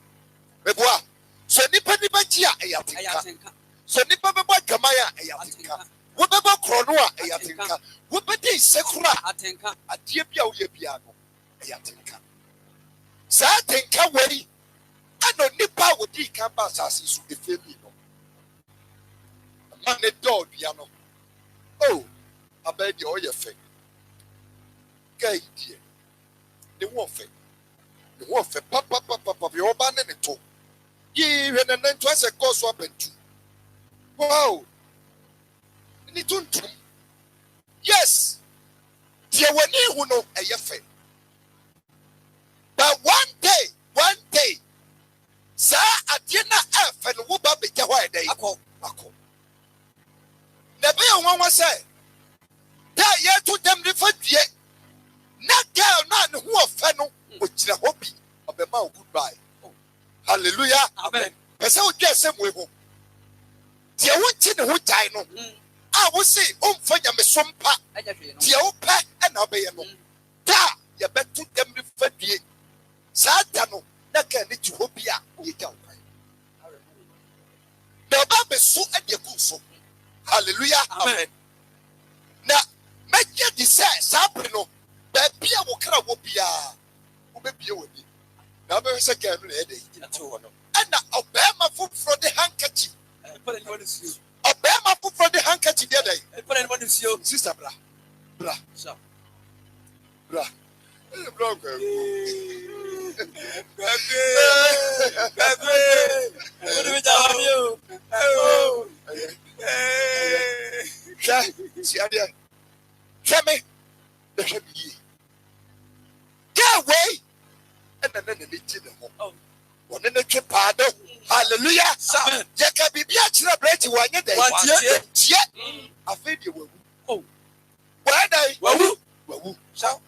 Speaker 2: mɛboa so nipa ni bɛgye a ɛyɛ
Speaker 3: Ɛyɛ
Speaker 2: atenka
Speaker 3: atenka.
Speaker 2: so nipa bɛbɔ adwaman a ɛyɛ atenka
Speaker 3: Atenka.
Speaker 2: wobɛbɔ korɔ no a ɛyɛ atenka wobɛdi nsekora a
Speaker 3: Atenka.
Speaker 2: adeɛ bi a woyɛ biara no ɛyɛ atenka saa atenka wari ɛna nipa a wodi kan ba asase so efemi no ma ne dɔɔ dua no o abɛɛ deɛ ɔyɛ fɛ gaa yi deɛ ne ho ɔfɛ The wolf, papa, your banner, and two. Ye when an end twice a course up and two. Wow. And it don't. Yes. Dear, when you know a yafe. But one day, sir, at dinner, F and Wuba be Jawai day. Ako. Never one was say. That year to them different yet. Not girl, not who are fennel, which the hobby of the mouth goodbye. Hallelujah.
Speaker 3: Amen.
Speaker 2: Pesa wo dwa sem we ho. Tie wo ti ne ho tai no. A wo se omfa nya mesompa. Tie wo pa na obeye no. Da ye betu dem bi fadie. Sa da no na ka ni ti ho bia ye da wo. Na ba be so ade ku so. Hallelujah.
Speaker 3: Amen.
Speaker 2: Na meje di se sa pre no. Ba bia wo kra wo bia. Wo be bia wo ni. Na be se ka no e dey. And now, Obama food for the handkerchief. Obama food for the handkerchief the other day. Sister, bra. Tell me, get away, and then they did the home. One in the tripado. Hallelujah. You can be a celebrity one day. Yet, I feel you will. Oh, where they? Well, so,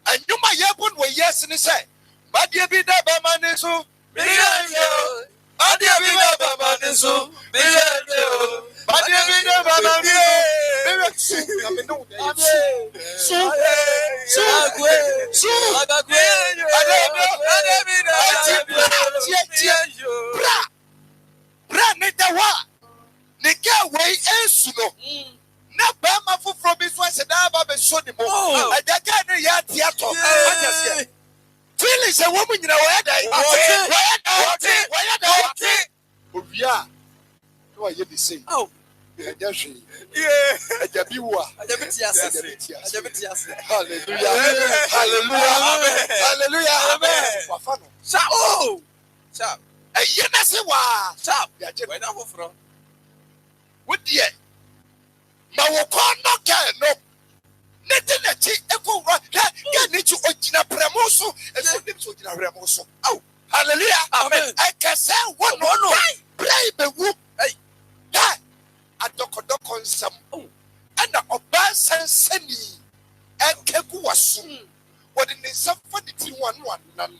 Speaker 2: and you might have one way, yes, and say, but you be there by man, so, but you be there by man, so, but you be there by man, Feelings a woman, you know, where you say, oh, yeah, hallelujah, hallelujah, oh, a year, what dear? Now, no can no. Nothing that you ever get into Ojina Premoso and so lives Ojina Premoso. Oh, hallelujah. Amen. I can say one no. Play the whoop. Hey, yeah. A doctor some. Oh, and the Obas and Senny and Kekuasu. What in the somebody 1 none.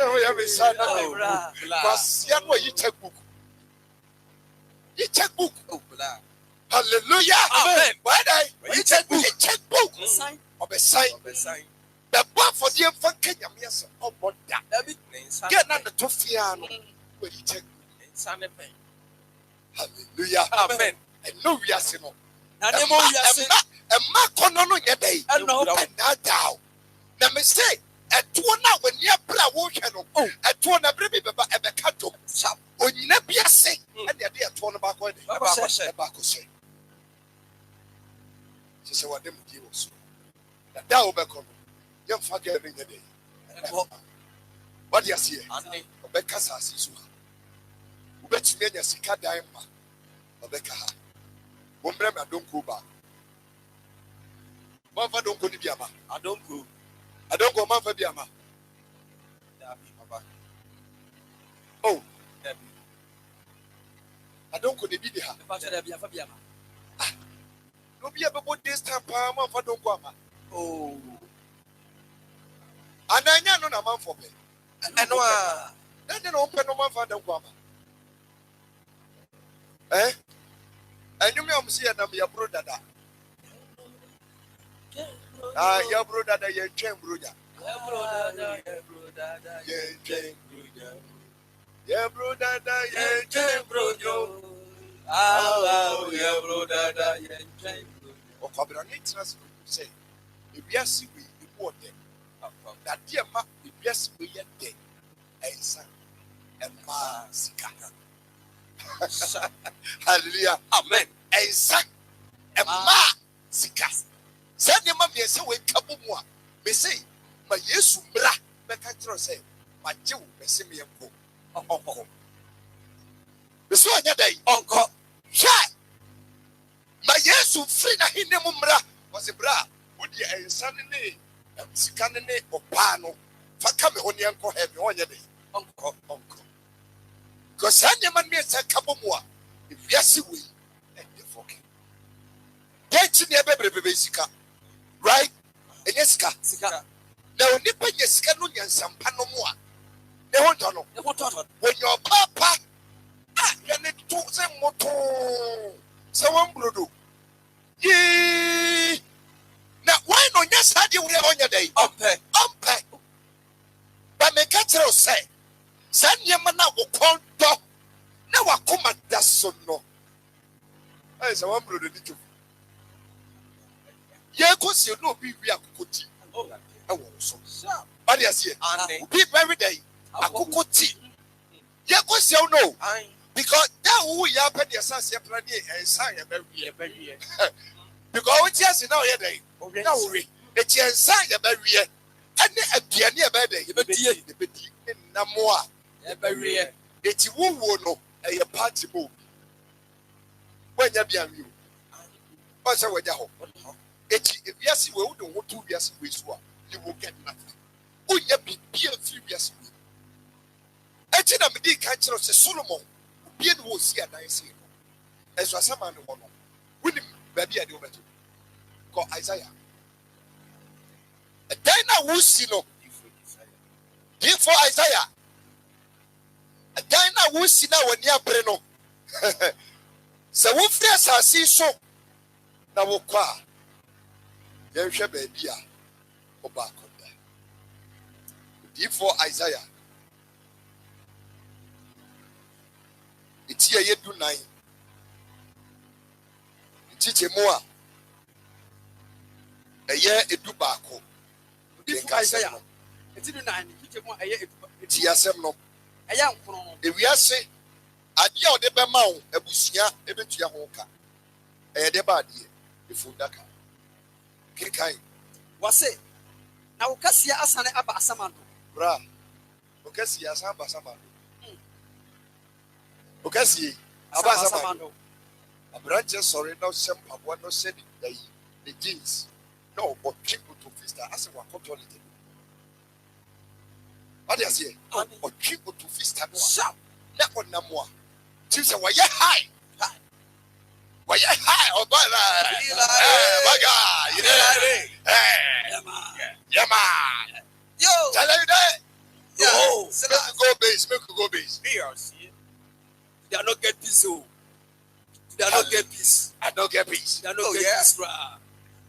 Speaker 2: Oh, every son of was young where you take book. You check book. Oh, hallelujah. Amen. Why you check book? Sign. Of a sign. The bar for the infant Kenya yes of what that. Get on the Tofiano. Where you check. Hallelujah. Amen. And no we are saying. And Macono your day. And now down. Now me say at 2 now when you play Wokano. At 2 na baby baba e be kato. O nyina bia se and the idea 2 na back one. Back say. She said, what them give us. That will become. Young forget in the day. What do you see? Obeka Sasisu. Ubet me a sika daima. Obeka. Wombrem, I don't go back. Mama don't go to Biama. I don't go, Mama Biama. Oh, I don't go to Biama. No be about this time, Pama for don't go. Oh, and I know no man for me. And no, then open no man for don't go. Eh? And you may see and I'm your brother. Ah, your brother, your chain brother. Your brother, your chain brother. Ah, your brother, your chain. Or covenant say, if yes, we report them. That dear ma, if yes, we yet dead. And son, and ma, hallelujah, amen. And son, and ma, sika. Send your mammy and say, we couple more. May say, my yes, bra, make a say, Majew, Messimian Poe, Uncle. The so day, Uncle. Shut. My yes, who free na hinemumra was a bra. Would ye a suddenly scanning or pano? Fakame on the uncle have on your day, Uncle. Because Sanyaman means a couple more. If yes, we and the fucking. Get in your baby, right? And yes, now, Nipper, yes, Canon and some panomoa. They want to know. When your papa, you need to say moto. Someone brudo. Yee. Now, why no, yes, I do on your day. Umpe. But me catch her say, San Yamana will call dog. Now I come at that son. No, I say, one brudo. Yakos, you know, we are good. I was so. But yes, people every day. I could go tea. Yakos, you know. Because that who you have your sons, your plan and sign a very year. Because it's just now, yeah, now we, it's your sign a very year. And a piano by day, the betty in Namoa, a very year. It's you won't know a party move. When you be on you. What's our job? If yes, you will do 2 years with you will get nothing. Oh, you be a few years. I tell them the catcher of Solomon, being will see a nice. As was some man who wouldn't baby I do better. Call Isaiah. A diner will see no. Give for Isaiah. A diner will see now when you are Breno. So, what friends are see so now will qua. There shall be a dear or back on that. Give for Isaiah. It's here yet do 9. Teach a more. A year a do back home. Isaiah. It's in 9. Teach more a year. It's here some no. A young. If we are say, I deal the Bemau, a busia, a bit your honka. A debadi, if you daka. Kikai. Was it? Now, Cassia Asana Abasamando. Bra. Ocassia Abasamando. Ocassi Abasamando. A branch, sorry, no some of what no said the jeans. No, but people to Fista as a control it. What is it? Or people to Fista. Sharp. That one no more. Chisa, why you high? Why you high or by Yo, tell you that. Yo, make go base. They are not get peace. They are not get peace. I don't get peace. They are not get peace.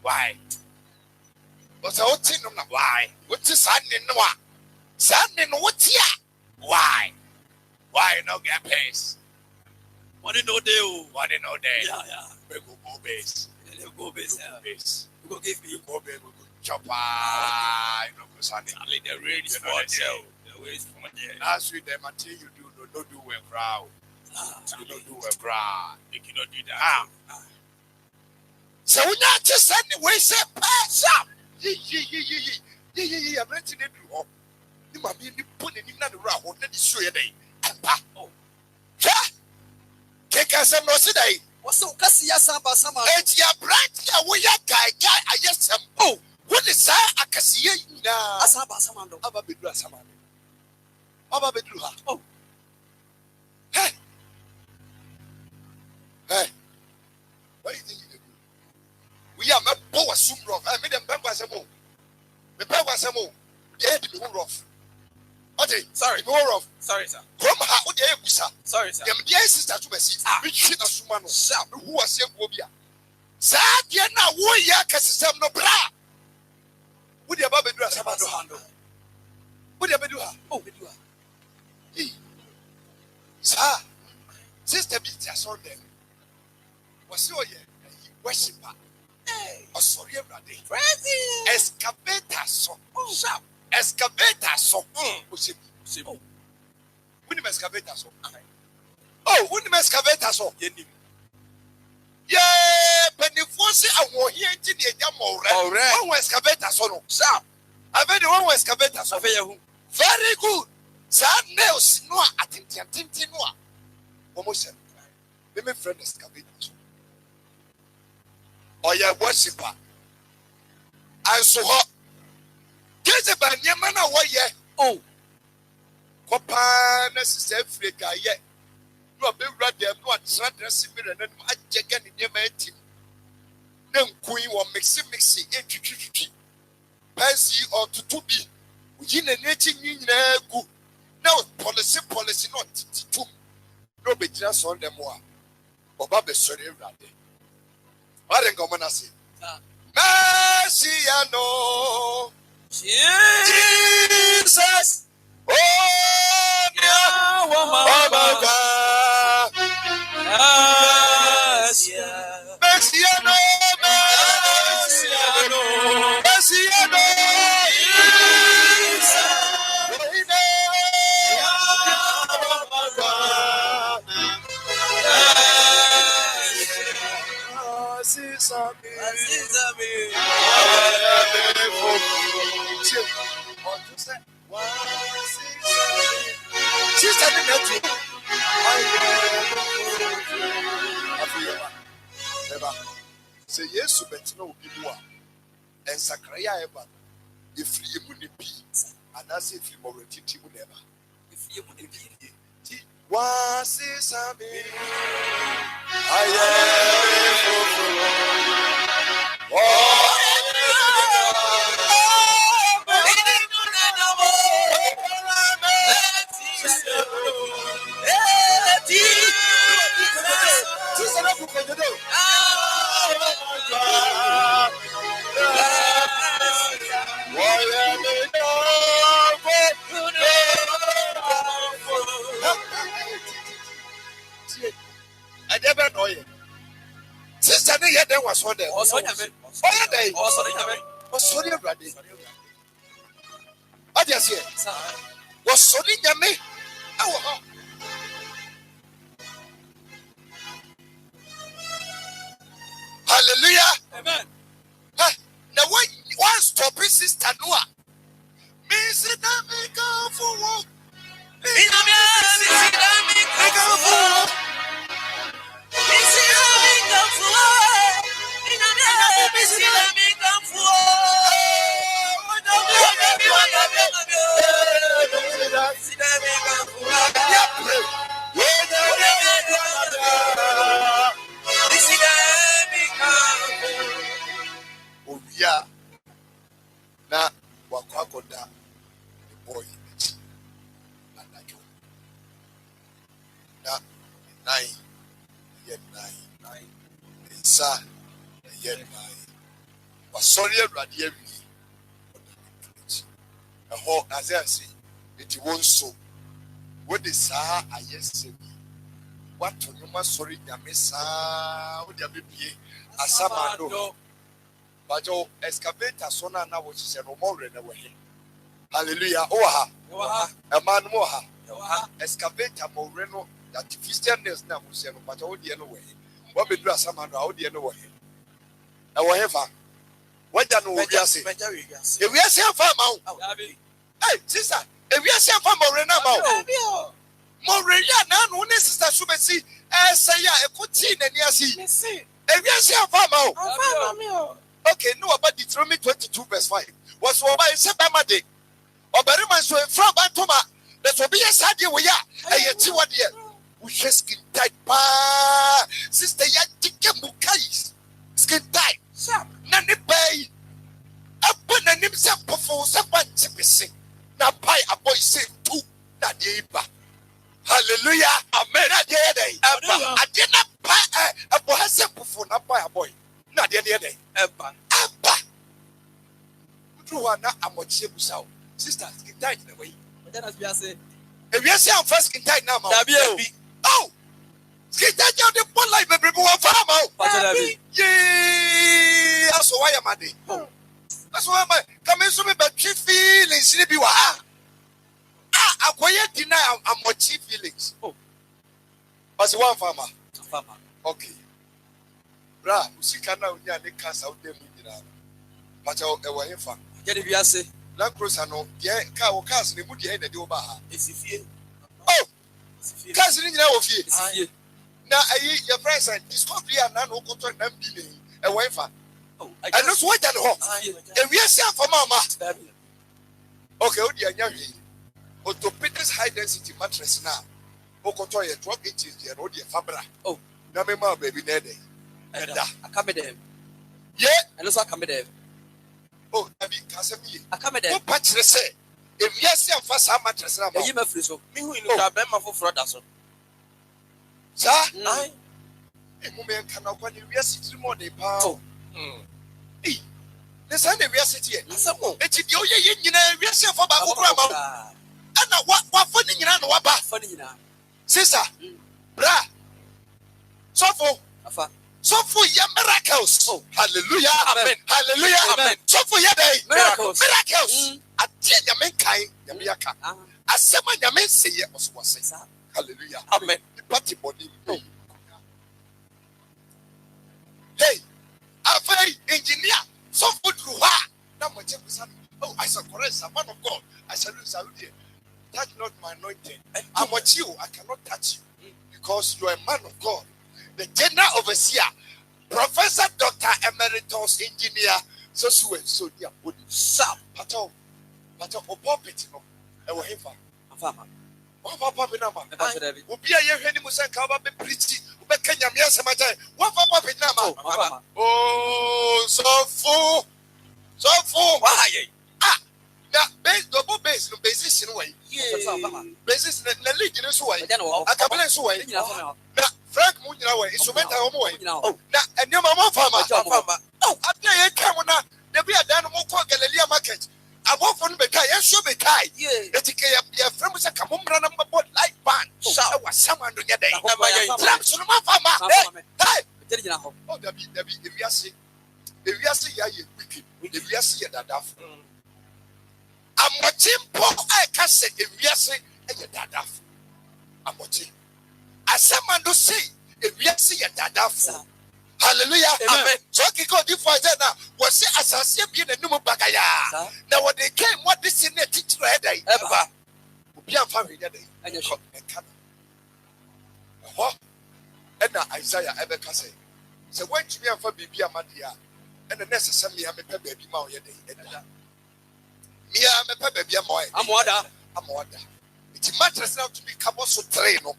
Speaker 2: Why? What's the whole thing? Why? What's the sun in Noah? Sun in what's here? Why? Why not get peace? What no day? What no day? Yeah. We go base. Go base. Go give me go base. Chopper. You know, because the rain is for the way is for there. Last week, the material you do not do well, crowd. You don't do well, crowd. You cannot do that. So we not just anyway say pass up. I'm renting it to you. Might be putting in the route. Let me show you day. Oh, yeah. Take us some today. What's so Cassia Samba? It's your branch. We are guy. I just am. Oh, what is that? I can see you now. Asaba Samando. Ababidra Samando. Ababidra. Oh. Hey. What do you think you can do? We are not poor soon rough. I made them bamboo as a move. The bamboo as a move. They had to be rough. Okay, sorry, more rough. Sorry, sir. Come how would you, sir? Sorry, sir. Your dear sister to me, which shit of Sumano, sir, who was your Wobia. Sir, dear, now, warrior, Cassam no bra. Would you ever do a Samando? Would you ever do her? Oh, we do her. Sir, sister beats us on them. Was your worshiper? Oh, sorry, everybody. Crazy. Excavator, so sharp. Excavator, so. Oh, wouldn't excavator, so. Oh, wouldn't excavator, so. Yeah, but if you say I want here to the Jamor, one excavator, so no. Sharp. I bet the one excavator, so very good. nails no atenti no almost let me friend excavator or your worshiper and so hot get a banyamana way oh Copa necessary Africa yet no be ready no dressing me and I check any name team then queen or mixy Pansy or to be within a native good. Now policy not to no be just on them more. Or Baba sorry rather. I didn't go on say. Messiano Jesus. Oh Messiano say yes, but no people and Sakraya ever. If you wouldn't be, and that's if you already would never. If you wouldn't be, was is I never know you. Sister, there was one day. Was sorry, Brady. I just hear. Was sorry, Yammy. Hallelujah. Amen. Now, one stop is Sister Noah. Miss it, I make up for walk. Oh yeah. Now, Wakwakoda, the boy, and I do. Now, 9, yet 9, Sa, yet 9. But sorry, Radia, a whole as I say, it won't so. What is Sa, I yes say. What to you must sorry, Yamisa, would you be a Samado? But your excavator sona now which is a more than away. Hallelujah. Oh, a man more. Excavator moreno that Christianness now will say, but all the other way. What be dress some other the other way. However, what do you say? If we are saying farm, hey, sister, if we are saying farm morena, Morelia, none one sister should see, say, a good teen and yes, if we are saying farm. Okay, no, about Deuteronomy 22 verse 5. Was what I said by my day. Or better man so from Bantoma. That will be a sad year we are. I yet what year. We just skin tight. Sister Yatika Mukais. Skin tight. Nanny Bay. Upon an himself before someone to be sing. Now pie a boy say two. Not the hallelujah. Amen. I did not buy a boy before not buy a boy. Not the other day. Abba. Who are not a much sister, skin tight in a way. If you say I'm first skin tight now, oh, skin tight on the one life, every one farm out. Yeah, that's why I'm at it. That's why I'm coming to me, but chief feelings, sleepy. I quiet deny I'm more chief feelings. Oh, as one farmer. Okay. Bra, Usikana, we are the cast out there. But I will get if you say, Land Cruiser no the car cars ne mu de na de oba ha
Speaker 4: Esifie.
Speaker 2: oh
Speaker 4: Esifie.
Speaker 2: cars ni nyina wo fie
Speaker 3: Esifie.
Speaker 2: na ayi your friends and discovery na no koto na mbi ne e wo fa
Speaker 3: Oh,
Speaker 2: and no so what that ho e wi ase afama ma okay o di anya hwe orthopedic high density mattress na o koto ye 12 inches there o di fabra
Speaker 3: Oh,
Speaker 2: na me ma baby na dey
Speaker 3: I come there.
Speaker 2: ye
Speaker 3: And also I come there.
Speaker 2: oh abi kasemi
Speaker 3: I come there.
Speaker 2: o pa kire se e wi ase afa sa mattress na ma
Speaker 3: You me free so.
Speaker 4: Me hu inu ka be ma foforo da so.
Speaker 2: sa
Speaker 4: Ai.
Speaker 2: e mu me kan akwa ni wi ase tiri mo de pa
Speaker 3: Oh.
Speaker 2: ne sa na wi ase tie
Speaker 4: Asemo.
Speaker 2: e ti di o ye nyina wi ase afa ba ko kura ma ana wa fo ni nyina no wa ba
Speaker 3: Funny na.
Speaker 2: sister bra sofo
Speaker 3: Afa.
Speaker 2: sofo ya miracles
Speaker 3: Oh.
Speaker 2: hallelujah
Speaker 4: Amen.
Speaker 2: hallelujah
Speaker 3: Amen.
Speaker 2: sofo ya dey
Speaker 3: Miracles.
Speaker 2: miracles atie nyame kan nyame aka
Speaker 3: Ah.
Speaker 2: asema nyame seye oswose
Speaker 3: Sa.
Speaker 2: hallelujah
Speaker 4: Amen.
Speaker 2: the party body hey afei engineer sofo dru ha na mo che kusa oh I said correct a man of God I said you touch not my anointing I'm with you I cannot touch you because you are a man of God the general overseer Professor Dr. Emeritus Engineer so dia body
Speaker 3: Sharp.
Speaker 2: pato opopet no e wo hefa
Speaker 3: Afama.
Speaker 2: wa papa na ma
Speaker 3: Me pass there.
Speaker 2: obi a ye hwe ni musa ka ba be preach wo be kanya me asema tai wa papa na ma
Speaker 3: Afama.
Speaker 2: oh so fu
Speaker 4: Why?
Speaker 2: ah na base double base no basis no way
Speaker 3: Afama.
Speaker 2: basis na league no so way
Speaker 3: Eja no.
Speaker 2: akabele so way
Speaker 3: Nyina afama.
Speaker 2: na Frank mu nyina way instrumental wo way
Speaker 3: Nyina.
Speaker 2: na enema mo fama
Speaker 4: Afama.
Speaker 2: oh abia ye kam na de bia dan mo ko Galilea market abofo no bekai ye so bekai
Speaker 3: Yeah.
Speaker 2: etike ye frem se kamomra na mbabo light band
Speaker 4: Shout.
Speaker 2: wa sama no nye den
Speaker 3: Afama.
Speaker 2: drum so no fama
Speaker 3: Afama.
Speaker 2: hey
Speaker 3: Tell nyina ho.
Speaker 2: oh dabi ewiase ya ye wicked ewiase ye dadafo amochimpo ai ka se ewiase ye dadafo amochi asemando say ewiase ye dadafo hallelujah
Speaker 3: Amen.
Speaker 2: so kiko di for na wo se asase bi na numu bagaya na wo de came what this in the teacher head
Speaker 3: Eba.
Speaker 2: obi am family dey
Speaker 3: Anya shi.
Speaker 2: ho na Isaiah ebe ka say when tumi am fa bibi amadia and the next sem me am pe baby ma o ye dey edada me am pe baby am o ye
Speaker 3: Amoada.
Speaker 2: amoda it matters now to be kabo so train no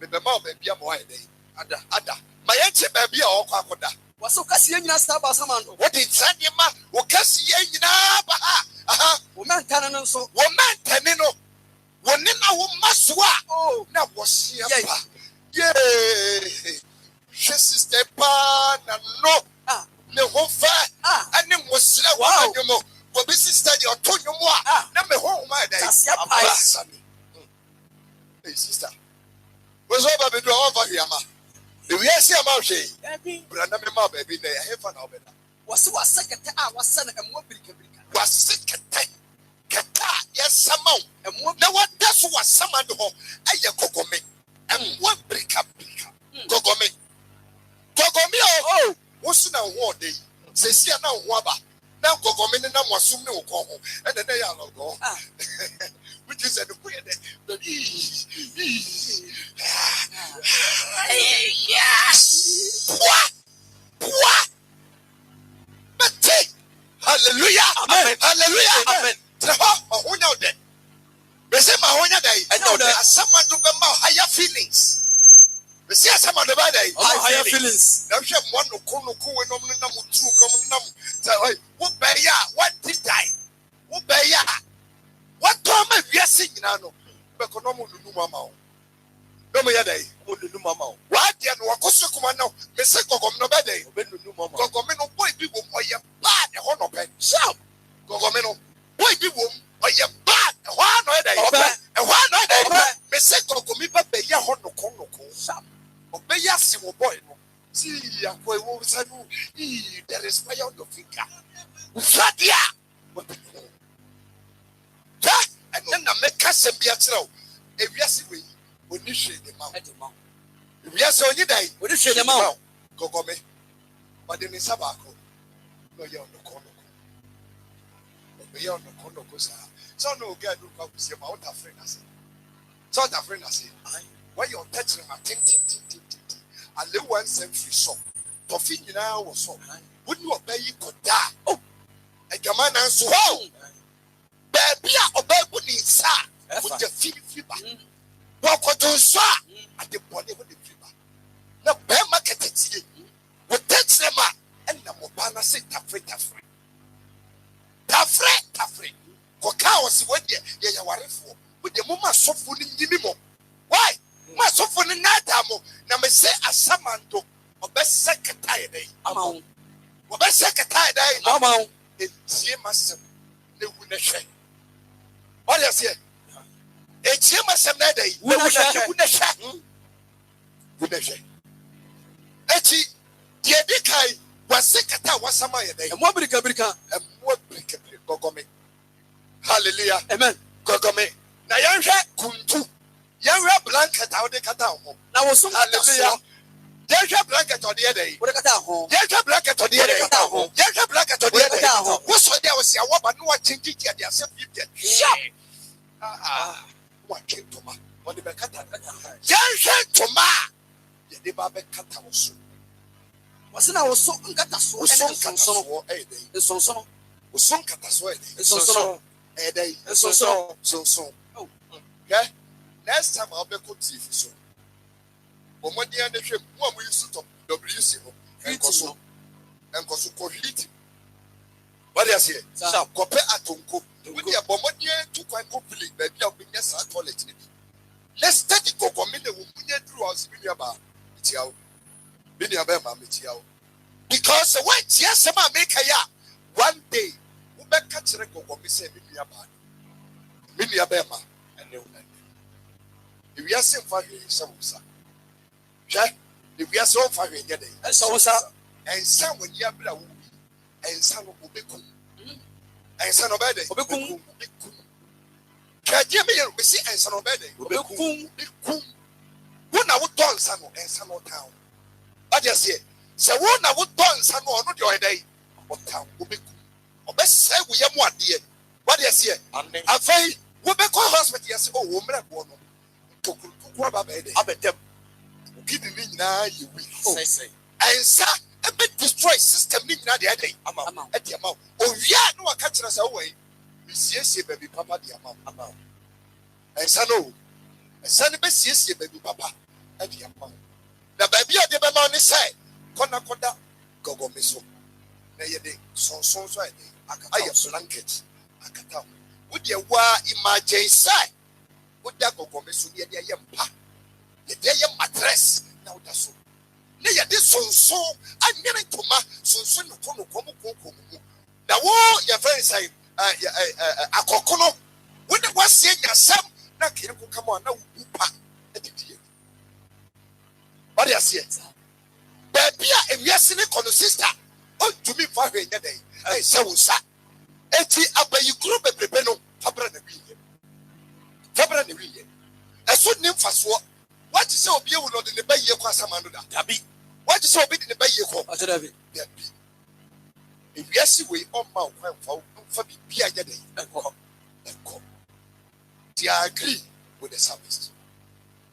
Speaker 2: me be ma baby am o ye dey ada ma ye che baby a o kwa akoda
Speaker 3: Waso kasi nyina sta ba samando.
Speaker 2: what did sanye ma wo kasi ye nyina ba ha aha
Speaker 3: O man tan no so.
Speaker 2: wo mantani no wo ne na wo masoa
Speaker 3: Oh.
Speaker 2: na wo sia
Speaker 3: Yeah.
Speaker 2: pa yeah sister pa na no
Speaker 3: Ah.
Speaker 2: ne ho fa
Speaker 3: Ah.
Speaker 2: ane mosira wa
Speaker 3: Wow.
Speaker 2: adwomo wo bi sister de otonyo mu a
Speaker 3: Ah.
Speaker 2: na me ho ma dai
Speaker 3: Kasia pa.
Speaker 2: Sani. Hey sister wo so ba be do o fa hiama e wi ase ama hwe
Speaker 3: Ebi.
Speaker 2: branda me ma ba bi na ya hefa na obeda
Speaker 3: Waso wasakata a wasana emu birika.
Speaker 2: wa sekete keta ya samau
Speaker 3: Emu
Speaker 2: na wada so wa sama de ho aye kokome emwa brika kokome oh wo su na ho de se sia na ho aba na kokome ne na mwasum ne wo ko ho e de na ya logo
Speaker 3: Ah.
Speaker 2: which is the way that hallelujah
Speaker 4: Amen.
Speaker 2: hallelujah
Speaker 4: Amen.
Speaker 2: Mahonya de be say mahonya dai
Speaker 3: Enya de.
Speaker 2: asama do be ma higher feelings be say asama do ba dai
Speaker 3: higher feelings.
Speaker 2: na hwe mo no ko we no na mo tru no nam say oi wo be ya what did die wo be ya what to ma wiase nyina no be ko no mo nunu mama o no mo ya dai
Speaker 4: Mo nunu mama o.
Speaker 2: wa de no wakoso kuma no me say gogom no be dai
Speaker 4: Be nunu mama.
Speaker 2: gogom no boy bi wo oye bad e ho no be sharp gogom no boy bi wo oye bad e ho no e dai e ho no e dai me say gogom bi be ya ho no ko sharp obe ya si wo boy no see akwa e wo sa no there is fire on your finger ufadia ta and na make us be atrao e wiase we oni hwe de ma
Speaker 3: Edema.
Speaker 2: wiase oni dai
Speaker 3: Odi hwe de ma.
Speaker 2: gogome but the nisabako no ye on the corner beyond the corner goes. So no girl look up to see my own friend. I say, so that friend I say, why you're touching my ting. I live 1 century so. Toffee now was so. Wouldn't you obey you could die? Oh, a command and so. Baby, obey would need sir with the fever. Walk on to sir at the body with the fever. Now, bear market it. With touch them and the Mobana say Tafre. Koka was what ye are for. With the Mama Sofun in Dimimo. Why? My Sofun in Natamo. Now, me say a Samando. Best secretary day. Amount. Best secretary day. Amount. It's Yemasem. The Winneshe. What is it? It's Yemasem that day. Winneshe. Echi, the Edikai was secretary was some day. And what brick and what brick Gogome. Hallelujah. Amen. Gogome. Now, young Kuntu. Young blanket out the Katao. Now, was some hallelujah. There's a blanket on the other day. What a home. There's a blanket on the other day. There's a blanket on the other day. What's what there was a woman who was changing the assembly. What came to ma? What the Becata? There's to ma. The Babe Cata was wasn't I was so uncataso, so a day. It's so so. Was some cataso, it's so a day. It's so. Oh, okay. Next time I'll be good TV so. But when the end of the one we used to WC and Kosu heat. What do you say? So, compare Atonko with the Bomodia to quite complete, baby. I'll be yes, I toilet. Let's study Coco Minute when we through us in your bar. It's out. Because the white yes, I make a ya one day. We back catch a Coco, we say, Minia Bema, and no. If we are sent for you, some. If we are so far in getting, and so and some when you are blue, and some will be cool, and son of Betty, can you see and son of Betty, will be cool. When I would turn son and son of town. I just say, so when I would turn son or not your day, what town will be cool. Or best say we have one dear. What do you say? I say, we'll be called hospital. Yes, oh, woman, I bet them. Giving me now, you will say, and sir, a bit destroy system. Need not the other day. At the amount. Oh, yeah, no, catching us away. We see baby papa, the amount. And son, oh, and son, see baby papa at the amount. The baby at the amount is say, Conda, go miso. Nay, so I have blankets. I can tell. Would you imagine, say, would that go miso near the young pa? The mattress now that's so. Nay, this so I'm getting to my so no come. Now, what your friends say, a cocono, when it was saying your son, now can come on now, what do you say? Baby, if you are seeing a sister, oh, to me for a day, I say, Eti abayi group a prepeno, Fabra the region. A soon name for swap. What is so beautiful in the Bay Yasamanda? Tabi. What is so big in the Bay Yako? If yes, we all mount for Pia Yade and come. I agree with the service.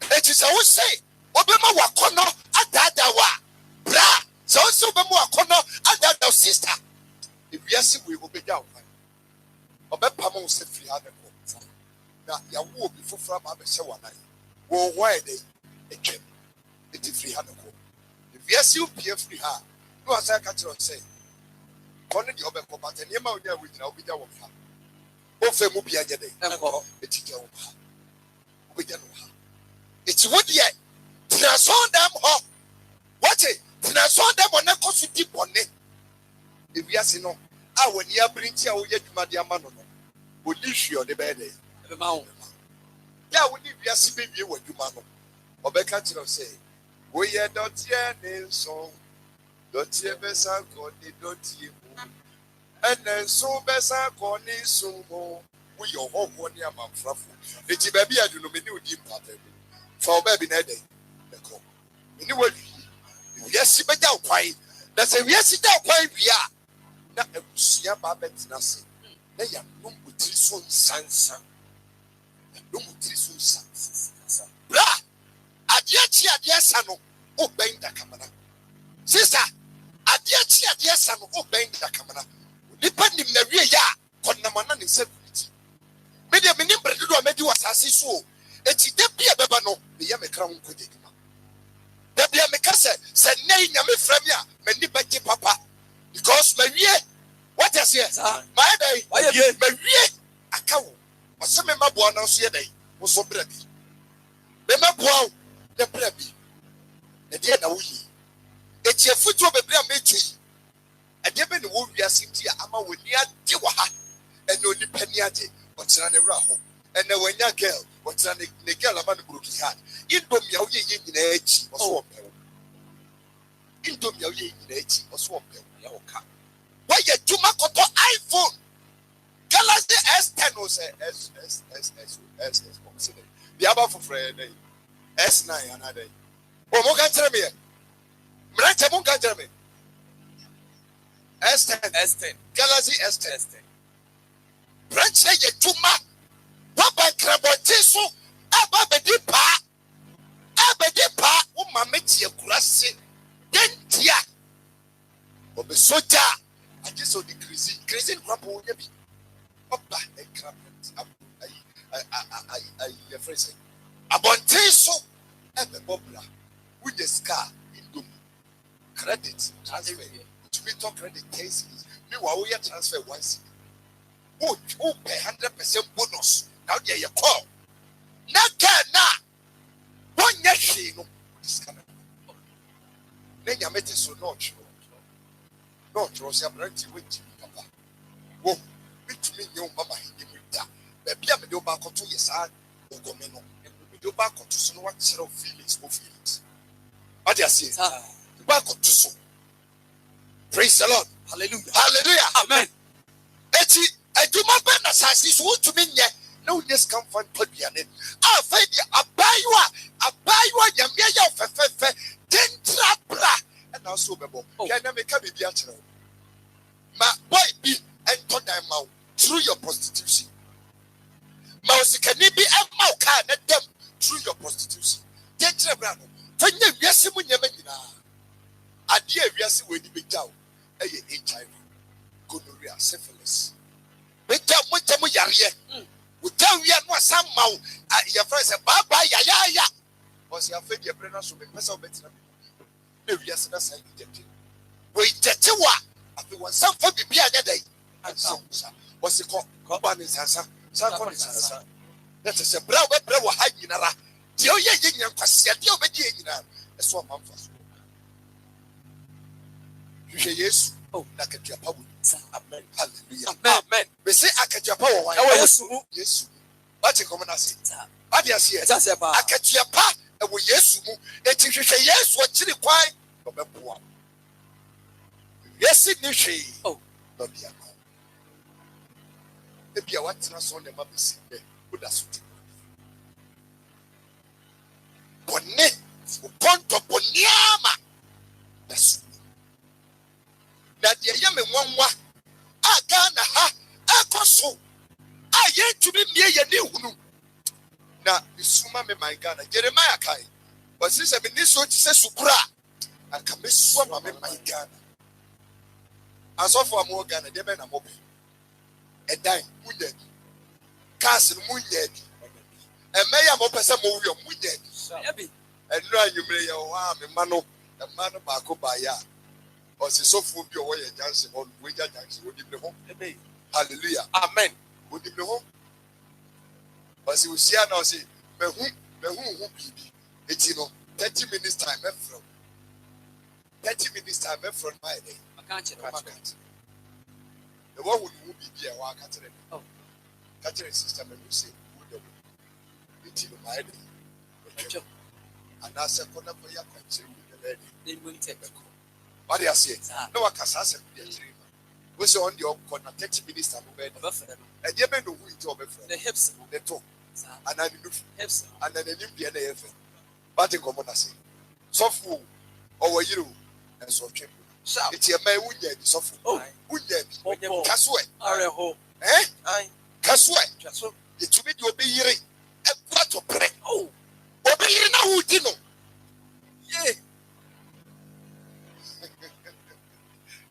Speaker 2: It is always say, Obama Wakono at that bra. So Obama Wakono at that sister. If yes, we will be down. Obama said 300. Now, you will be for from Abesawana. Well, why they came? It is 300. If yes, you pay free her. No, as I catch on say, Connie the Oben Copat and Yama with now with our farm. Both them will be a day. It's your with them. It's what yet. Tinason them up. What it? Tinason them on a cost deep on it. If yes, you know, I when you bring your yet Madiamano, would leave you on the bed. Yeah, we need to see baby what you man. Obeka Chino say, we are not yet so. Don't you ever say, don't you? And then so best I call it so more. We your home 1 year, man. It's baby, I do not know deep pattern. For baby, Neddy. Anyway, yes, but down quiet. That's a yes, down quiet. We are not a Sia Babette, nothing. na ya no mutiri so nsansa no mutiri so nsansa bra adeɛ chi adeɛ sa no o bɛn da kamana sister adeɛ chi adeɛ sa no o bɛn da kamana nipa nim na wie ya kɔnamana ne security me de me nim bredo do amedi wasase so eti de bia beba no me ya me kra ho nkɔde dwuma de bia me ka sɛ nei nyame fra me a me ni bɛgye papa because me wie what is here my day me wie akawo ɔsɛ me maboa na so yɛ dai wo so bra bi me maboa de bra bi na de na wo yi eti afutuo bebre a metwi ɛde be ne wo wiase ti ama woni ade wɔ ha ɛna onipa ni ade ɔtena ne wura ho ɛna wanya girl ɔtena ne girl ama no broken heart indomie a woyɛ yɛ nyina akyi ɔso ɔpɛw indomie a woyɛ nyina akyi ɔso ɔpɛw ya ɔka woyɛ dwuma kɔtɔ iPhone Galaxy S10 o sɛ S consider the aba for Friday S9 another o mo ka kyerɛ me yɛ mmerante mo ka kyerɛ me S10 Galaxy S10 branch ye tuma papa kraboti so aba bedi pa o mama tie kurase dentia obe soja aje so di crazy krapo nya bi papa e kraboti ai your friend say abonte so ebe bobla with the scar indom credit transfer to be talk credit cases me wa we transfer once who pay 100% bonus now there you call na one year no this kind of then you met so not say brand with papa wo me you mama him da baby am do back to yes I go me no me do back to so what zero feelings what you say back to so praise the Lord hallelujah amen eti aduma be na sasi so to me nye na unyes come fan paduane a fa di abayiwa nyame ya fefefe dentra bra na so bebo ya na me ka bibi a kire ma boy bi ento dan ma through your prostitution ma osikani bi emma ka na dem through your prostitution dentra bra no fa nya wiase mu nyama nyina ade a wiase we ni bejaw eye HIV gonorrhea syphilis Mujamu yariye. Utawiya no asama wo. Your friend say baba ya. Was your friend your brother so be person betina. Na wiase na sai dete. We dete wa. Afi won sam fa bibia nya dai. Ansa. Was ko ba ni sansa. San ko ni sansa. That is a bra wo ha nyinara. De o ye nyan kwase de o be de nyinara. Eso ma mfa so. Yesu. Oh, na ka tia pabu. Amen. Hallelujah. Amen. We say akatiapa wo wan. Yesu. What you come na say? What you say? Akatiapa e wo Yesu mu. Eti hwehwe Yesu akiri kwan obeboa. Yesu ni hwe. Oh, no bia no. E bia what na so na ma besi be. Wo da so ti. Bonne. O ponto boniama. That's that ye yame nwanwa aga na ha ekoso aye tumi mie ye ne hunu na isuma me my God Jeremiah kai but since me ni so ti se sukura aka me so ma me my God aso for am Ghana de be na mo be edan munye cars munye e me ya mo pese mo wi munye bi enu anyumre ye wa me ma no ba ko ba ya or so full be away a dancing on wager dancing with the home. Hallelujah. Amen. With the home. But you see, now say, me who be it's 30 minutes time from 30 minutes time from my day. I can't. The one who be here, I can't tell you. Oh, Catherine system, and you say, it's my day. And I said, for your country, they will take a call. What do you say? No one can answer the dream. We say on the corner 30 minutes time bed. And you may know who it is. The hips, the toe, and I do hips, and then the Olympian AF. But the common say, so full over you and so cheap. It's a man who did so full. Oh, who did Casway? Aye. Kaswe. It will be your be here. A quarter break. Oh, obi here now, Dino. Yeah.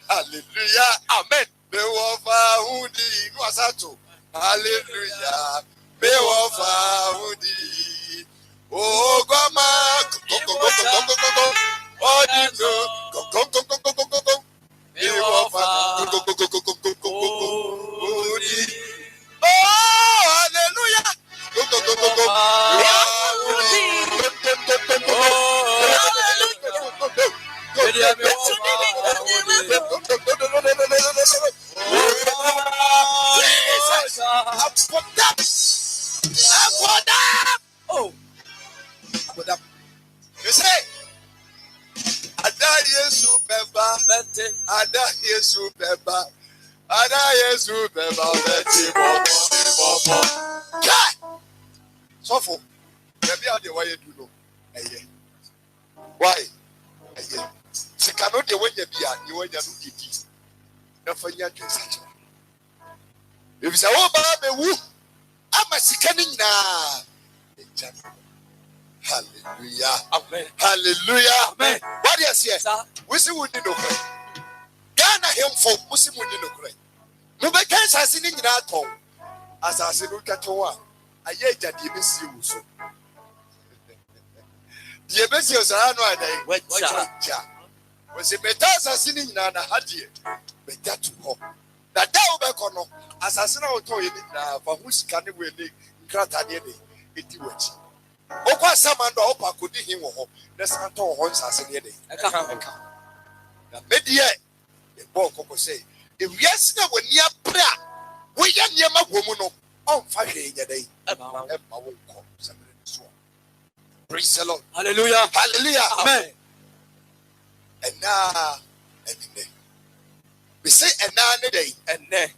Speaker 2: Hallelujah. Amen. Be wafa hundi nwasato. Hallelujah. Be wafa hundi. Oh, goma. Go. Oh, Dino. Go. Be wafa. Go. Oh, hallelujah. Go. Oh, you say, Ada Yesu beba, Ada Yesu beba, Ada Yesu beba, Betty Bobo. So for maybe I the way you do know. Why? She cannot the way you be at you when you do it. Never yet do such. If it's a woman, woo, I'm a sickening now. Hallelujah. Amen. Hallelujah. Amen. What is here? We see what you know. Ghana him for Muslim would know. No, but can't I see in that home? As I said, look at one. I yet that you miss you so. The Abyssians are not there. Was a better assassinating in a hadie, but that to hope. That back on assassin toy for whose can we live, Cratani, it was. Oka Samando Opa could him or Nesanto once assassinated. The media, the book say, if yes, no, when near prayer, we yan yama woman on 5 days a day. Praise the Lord. Hallelujah. Hallelujah. Amen. And now, we say, and now, and then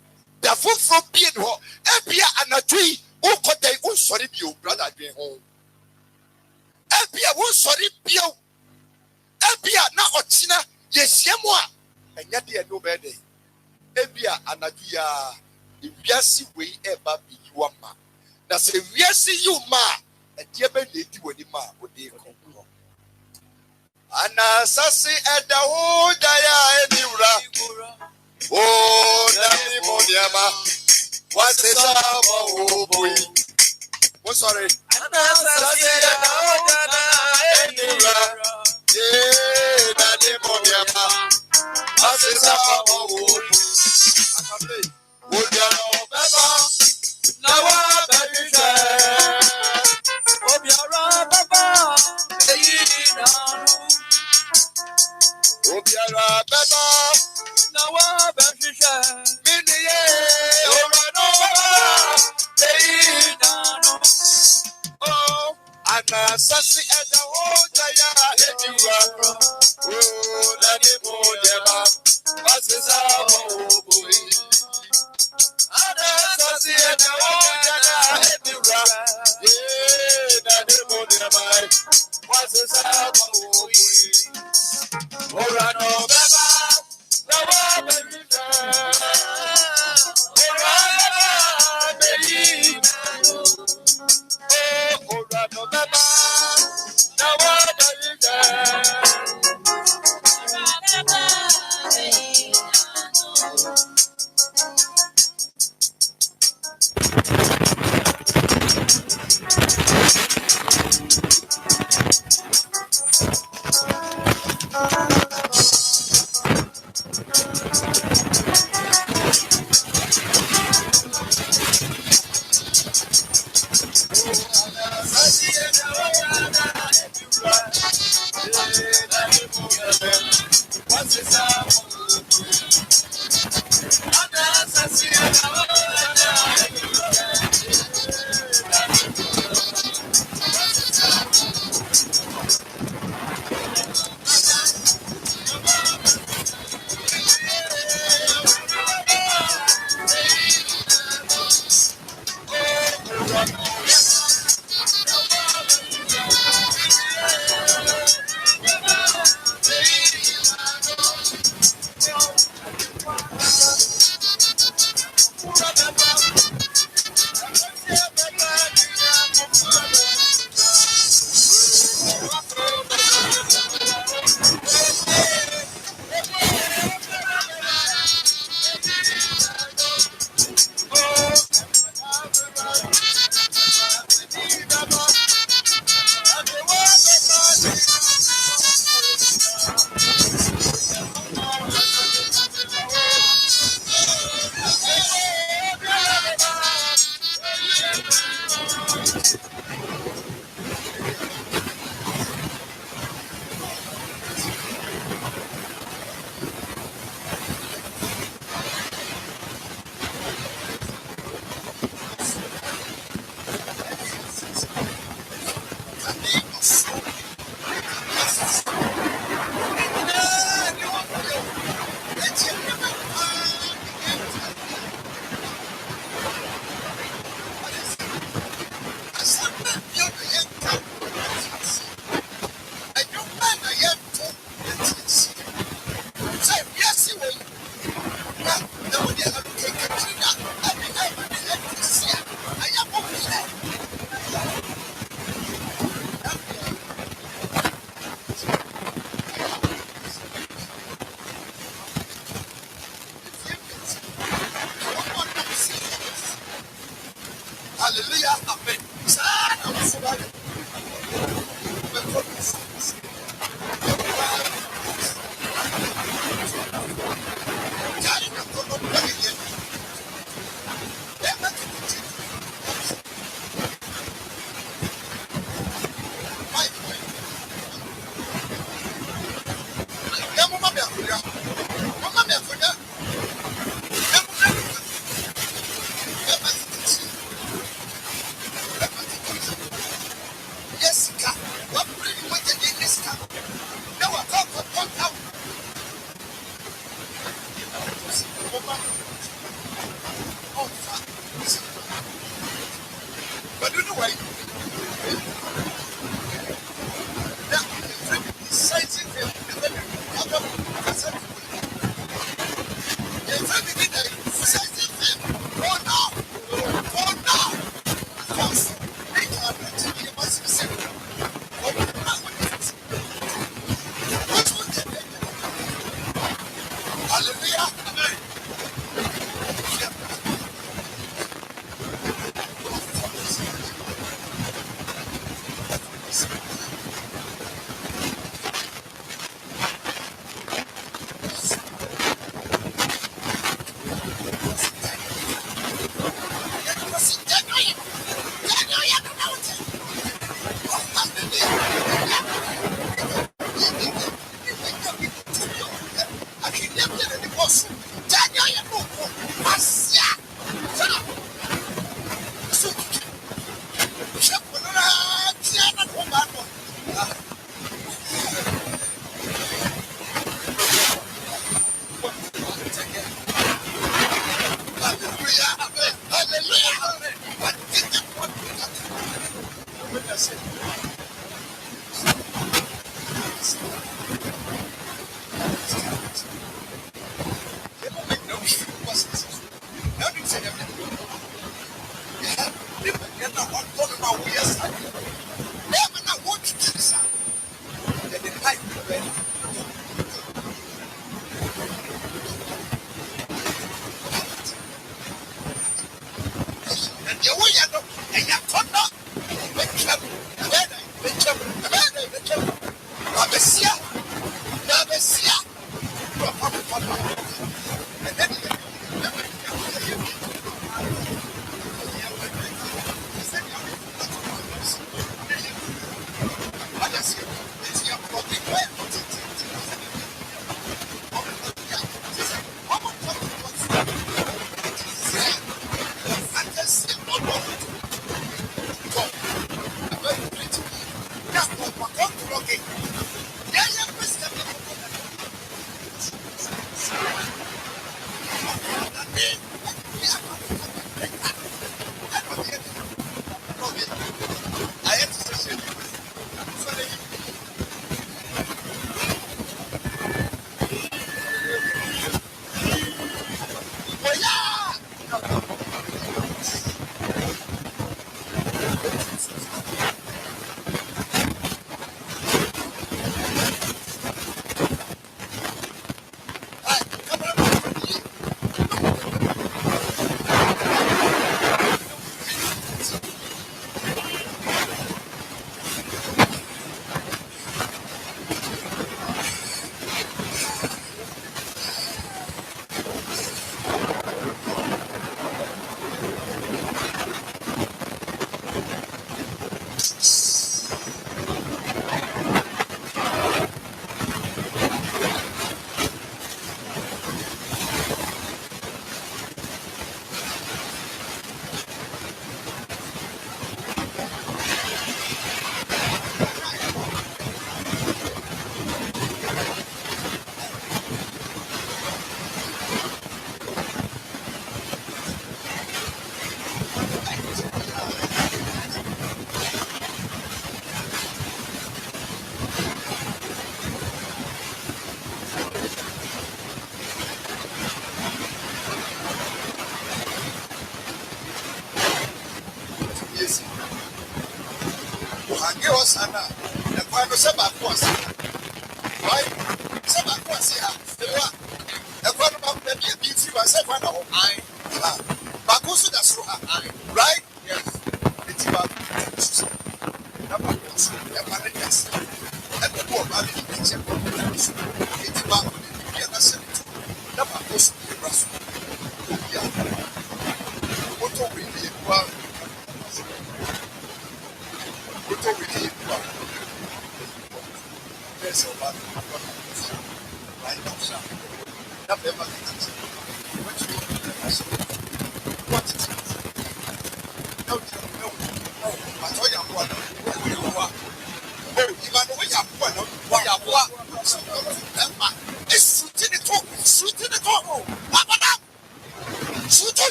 Speaker 2: the food from being home, Epia and a tree, who could they who sorry you, brother, being home. Epia who sorry you. Epia now, Ochina, yes, Yamwa, and yet they are no better. Epia and a dear, if yes, we ever be you, ma. That's a yes, you, ma. A dear baby, you and ma would be come. Ana sasi eda ho daya eniura. Oh, nami moniama. What's it about? Oh boy. Oh, sorry. Ana sasi eda ho daya eniura. Yeah, nami moniama. What's it about? Oh boy. Odiano beba. Nawa baby share. Obiara beba. Obiara beba, nawa beshisha. Miniye, orano beba, oh, ana sasi eda hojaya ediwa. Oh, nani mojema, wasisa boy. Ana sasi eda hojaya ediwa. Yeah, nani mojema, wasisa boy. Orano beba, nawa beshisha. Orano beshisha. Oh, orano beba, nawa beshisha.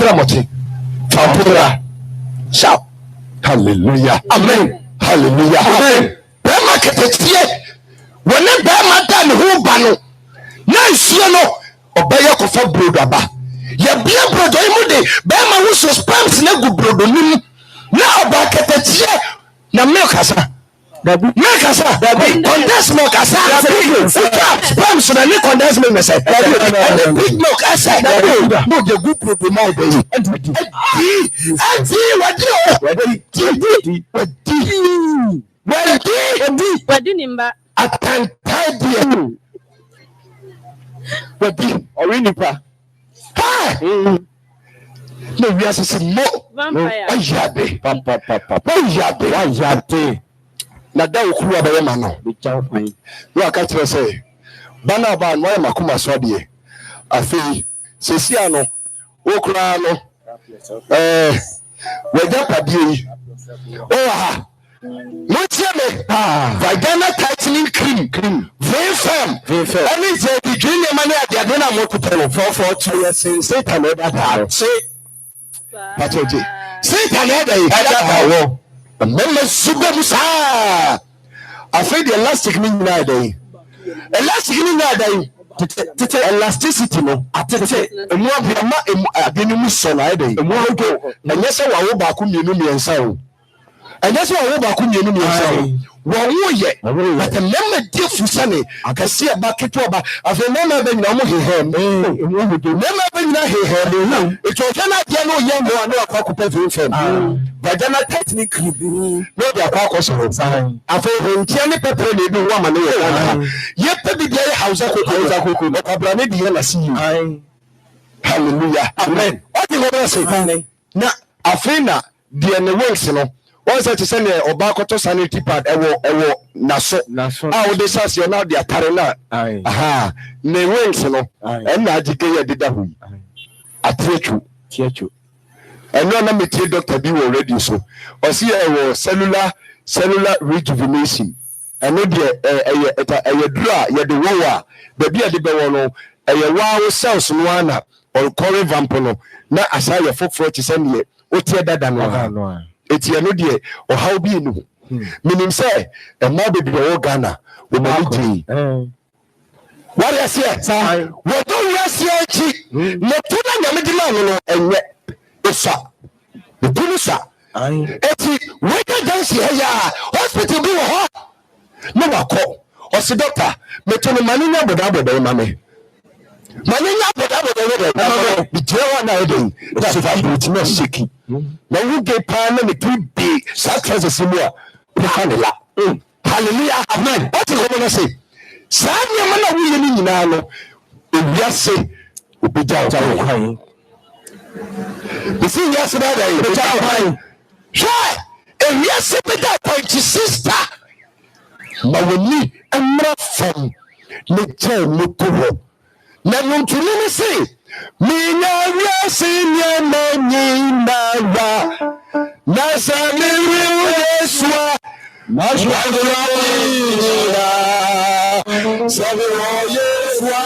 Speaker 2: Mesramote. Tapura. Shout. Hallelujah. Amen. Hallelujah. Amen. Bema ketetie. When bema dan hu ba no. Na nsuo no obeye kofa brodo aba. Ye bia brodo imu de bema hu so spams na gu brodo nim. Na oba ketetie na milk asa. Dabi kasa dabi condensed milk asa dabi spams na ni condensed milk say dabi big milk asa dabi no the good produce my baby and
Speaker 5: wadi nimba
Speaker 2: atantadie wadi orinipa ha no we are so mo
Speaker 5: vampire
Speaker 2: ayabe papa ayabe na da okuru abaye ma no be chaw pan no aka kire say bana ba no ma kuma so de afei sesia no okura no wada padie yi ha no tie me vagina tightening cream VFM any say the dream man ade na mo kutelo 442 years Satan e da say patoje Satan e da wo mama suba musa afraid the elastic ni na dey tete elasticity no atete emu abiama adeni mu so na dey emu ogo enye se wa wo ba ku mienu miensa o enye se wa wo ba ku mienu miensa o wo ye but mama dey fusane akase e ba keto ba afa mama be nyina mo hehem mama be nyina hehem eto na dia no ye no na akwa ko pefin fam vagina tightening cream no be akwa ko so afa ntia ne pepper na edu wa ma no ye pe bi dey house ko no kabra ne bi na see you hallelujah amen what the Lord say na afina de ne wings no one say to send oba koto sanity pad ewo naso how they say you now they atare na aha ne wings no en na agike ye deda hu atrechu eno na metie doctor bi wo radio so o see ewo cellular rejuvenation eno de eye dura ye de wo a ba bia de be wo no eye wa cells no ana or core vamp no na asa ye foforo ti se ne o tie dada no etie no de o how bi no minim say e ma be wo Ghana wo ma di what is here wo do yes here chi no to na nyame di na no enye esa the police eti weka dansi ya hospital bi wo ho no wako o si doctor me to no mani nya boda ma me mani nya boda bi jewa na eden that's why it no shaky na you get pan na me to be sacrifice simua la hallelujah amen what you going to say sanya mana wuye ni nyina no ewiase obija kwan bisi wiase da da obija kwan hwe ewiase bida kwan ti sister ma woni emra fam ne je motoho na nuntuni ni se mi nya wiase nya na nyina wa na sa mi Yesua Mashwandra Sabe Yesua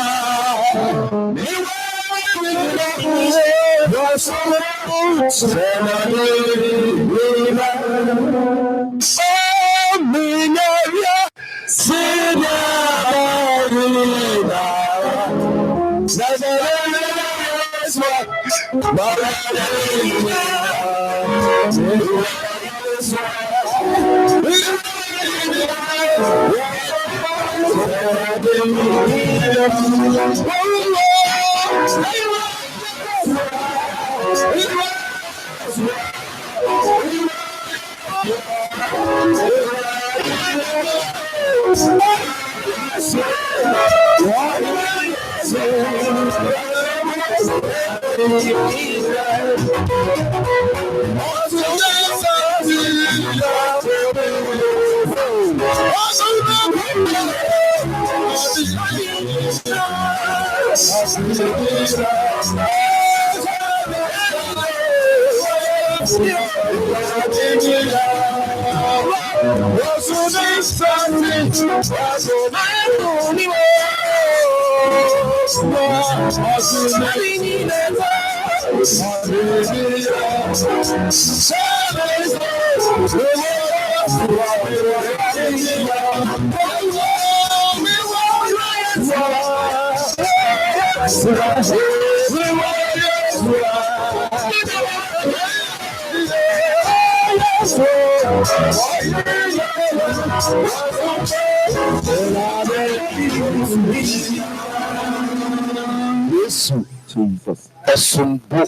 Speaker 2: Jesus. Esumbu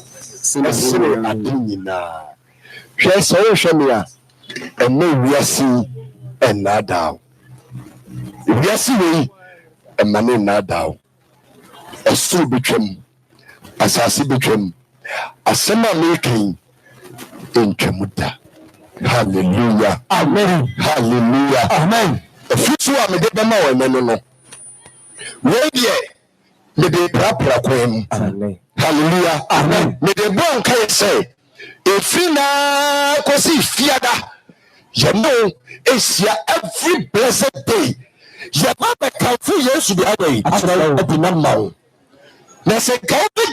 Speaker 2: esere adinyina. Hwe so hwe me a ene wiase enada. Wiase we emane enada. Esu betwem. Asase betwem. Asema making entwemuda. Hallelujah. Amen. Hallelujah. Amen. Efusu a me de bema wo ene no. We die me de prapra kwem. Amen. Hallelujah. Amen. Me de bon kai say efina kosi fiada. You know, Asia every blessed day. You mama can feel yes the away. After number. Na se ka be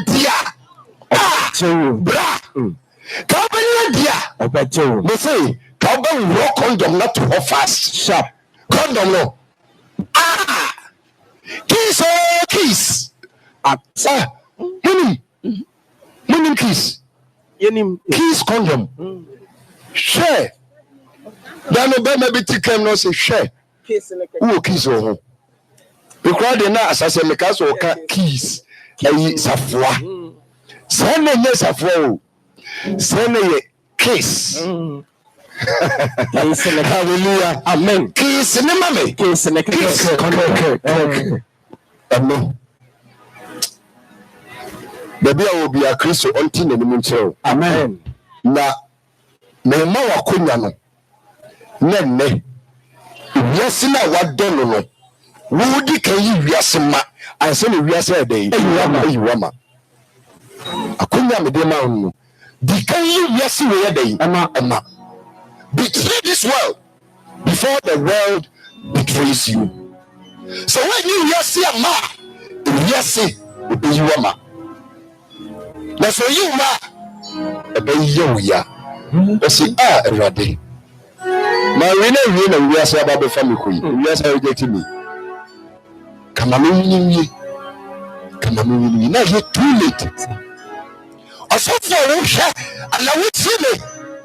Speaker 2: dia. Ah, bra. Ka be dia. Obejo. Me say ka be rock condom not to fast. Sharp. Condom no. Ah. Kiss. Sir. Minim kiss. Kiss condom. Share. Then obey me tikem no say share. Who kiss o. Because they na asase me ka so ka kiss. Ayi safwa. Say na nye safwa o. Say na ye kiss. Hallelujah. Amen. Kiss ne mame. Kiss ne kiss. Amen. Baby I will be a Christo until the moon. Amen. Na me ma wakonya no. Nenne. Wiase na wadon no. Wudi kan yi wiase ma. Anse ne wiase dey. Eyiwama. Akonya me dey ma no. Di kan yi wiase we dey. Ama. Betray this world before the world betrays you. So when you wiase ama, wiase eyiwama. Na so you ma ebeyo ya. Esi erade. Ma we na wiase ababe family ko yi. Wiase reject me. Kama me winyi. Na you too late. Asofo wo hwe ala wo tie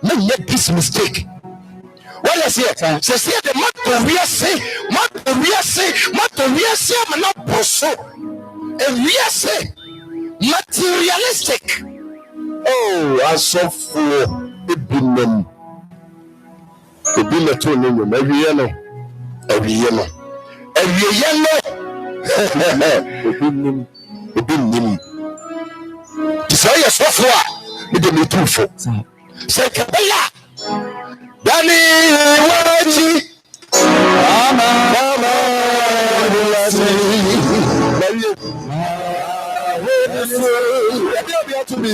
Speaker 2: me make this mistake. What I say the matter we say am na boso. E we say materialistic. Oh, asofo ebinem. Ebile to no no ewiye no. Ebinem. Tisaya asofo a me de me tufo. Say kabaya. Dani waji. Mama. To be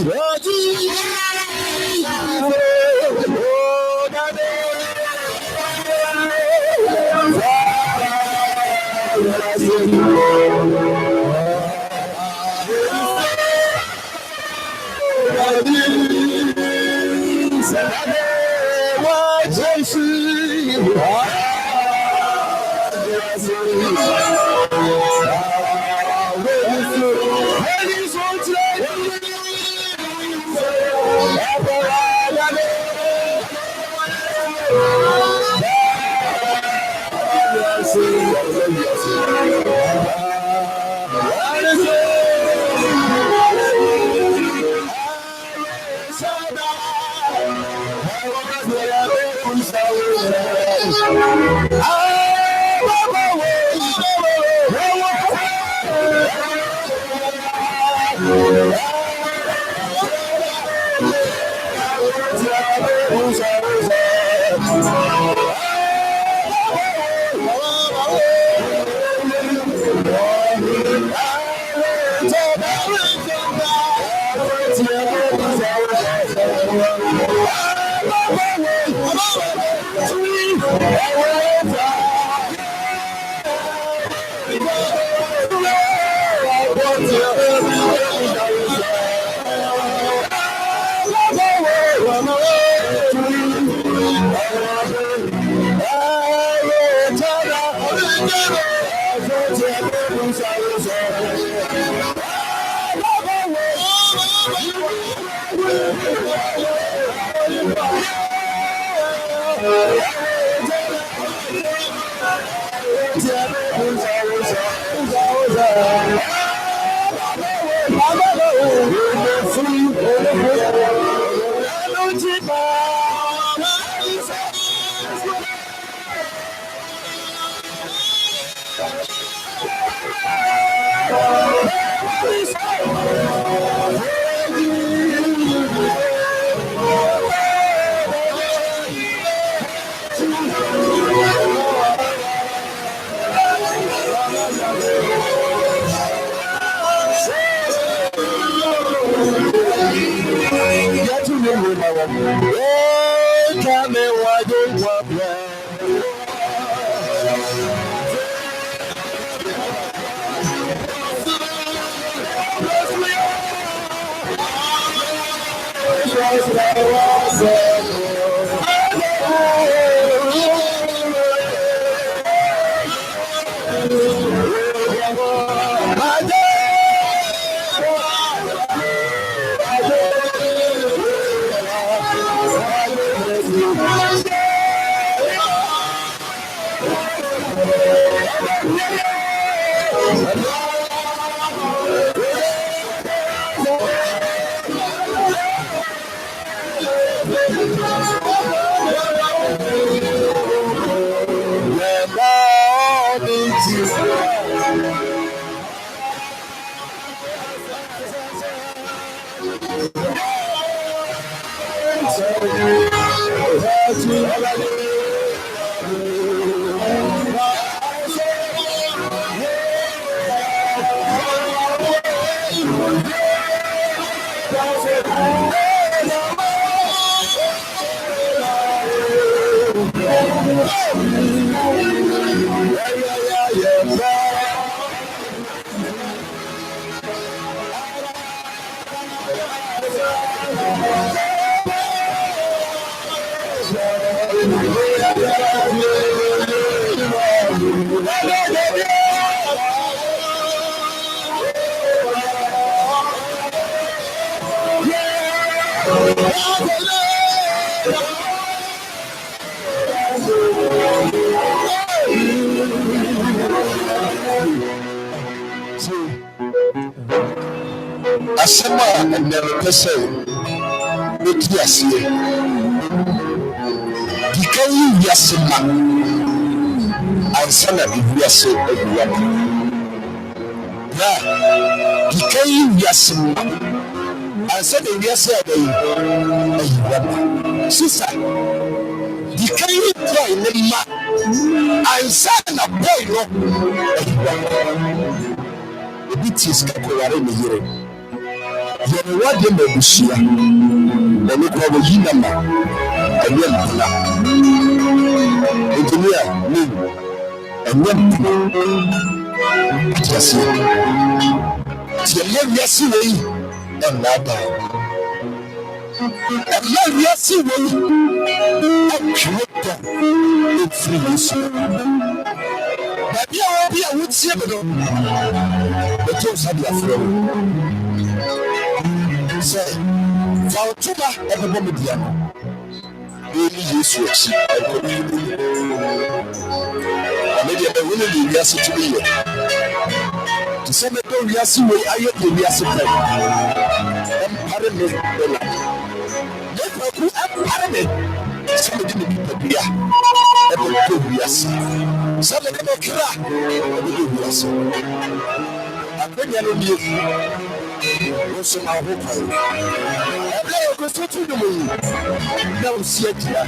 Speaker 2: Asema never pese oti asie dikai yasema ansana ibiase eduwa na dikai yasema ansana ibiase ayi sisa dikai boy ne ma ansana boy no ebitis ka ko yare ne yire yɛn wade ma busia na ne kwa wo yi nama ɛnyɛ mpuna engineer ne ɛnyɛ mpuna atiaseɛ tiɛyɛ wiase wei ɛnnaada ɛyɛ wiase wei ɛtwerɛ dɔ ɛfiri yesu baabi a wɔbi a wotie me no bɛtɔ sa de afrɛ wo sɛ fa ɔtoba ɛbɛbɔ me dea no ɛni yesu akyi ɛne deɛ bɛwo ne de wiase tumi yɛ te sɛ mɛdɔ wiase wei ayɛ deɛ wiase pɛ ɛmpare me bɛla ne kwaku ɛmpare me sɛ mede ne nipadua ɛbɛdɔ wiase sɛ mede me kra ɛbɛdɔ wiase akwanya no nie Você não vai fazer. Eu gostei tudo muito. Não se atira.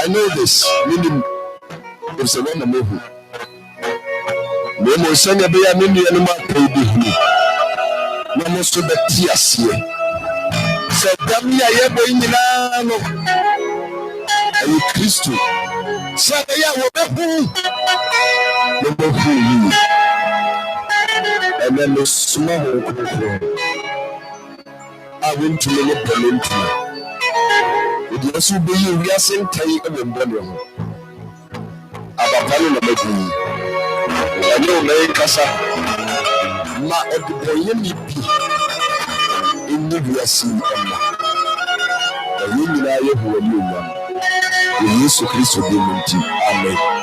Speaker 2: I know this. Meaning, it's a one of them. Nemo sanya be ya nenu ya numa pedi hu. Namo so beti asie. Se dam ya yebo nyina no. Ayi Kristo. Se ya wo be hu. No be hu yi. And then the small I went to the Peninsula. It was to be we are saying take a rebellion. Abapalo na medu. Wanyo na kasa. Ma odiboye nipi. Indi biasi amma. Ayi na ye ho ni umma. Yesu Kristo de munti. Amen.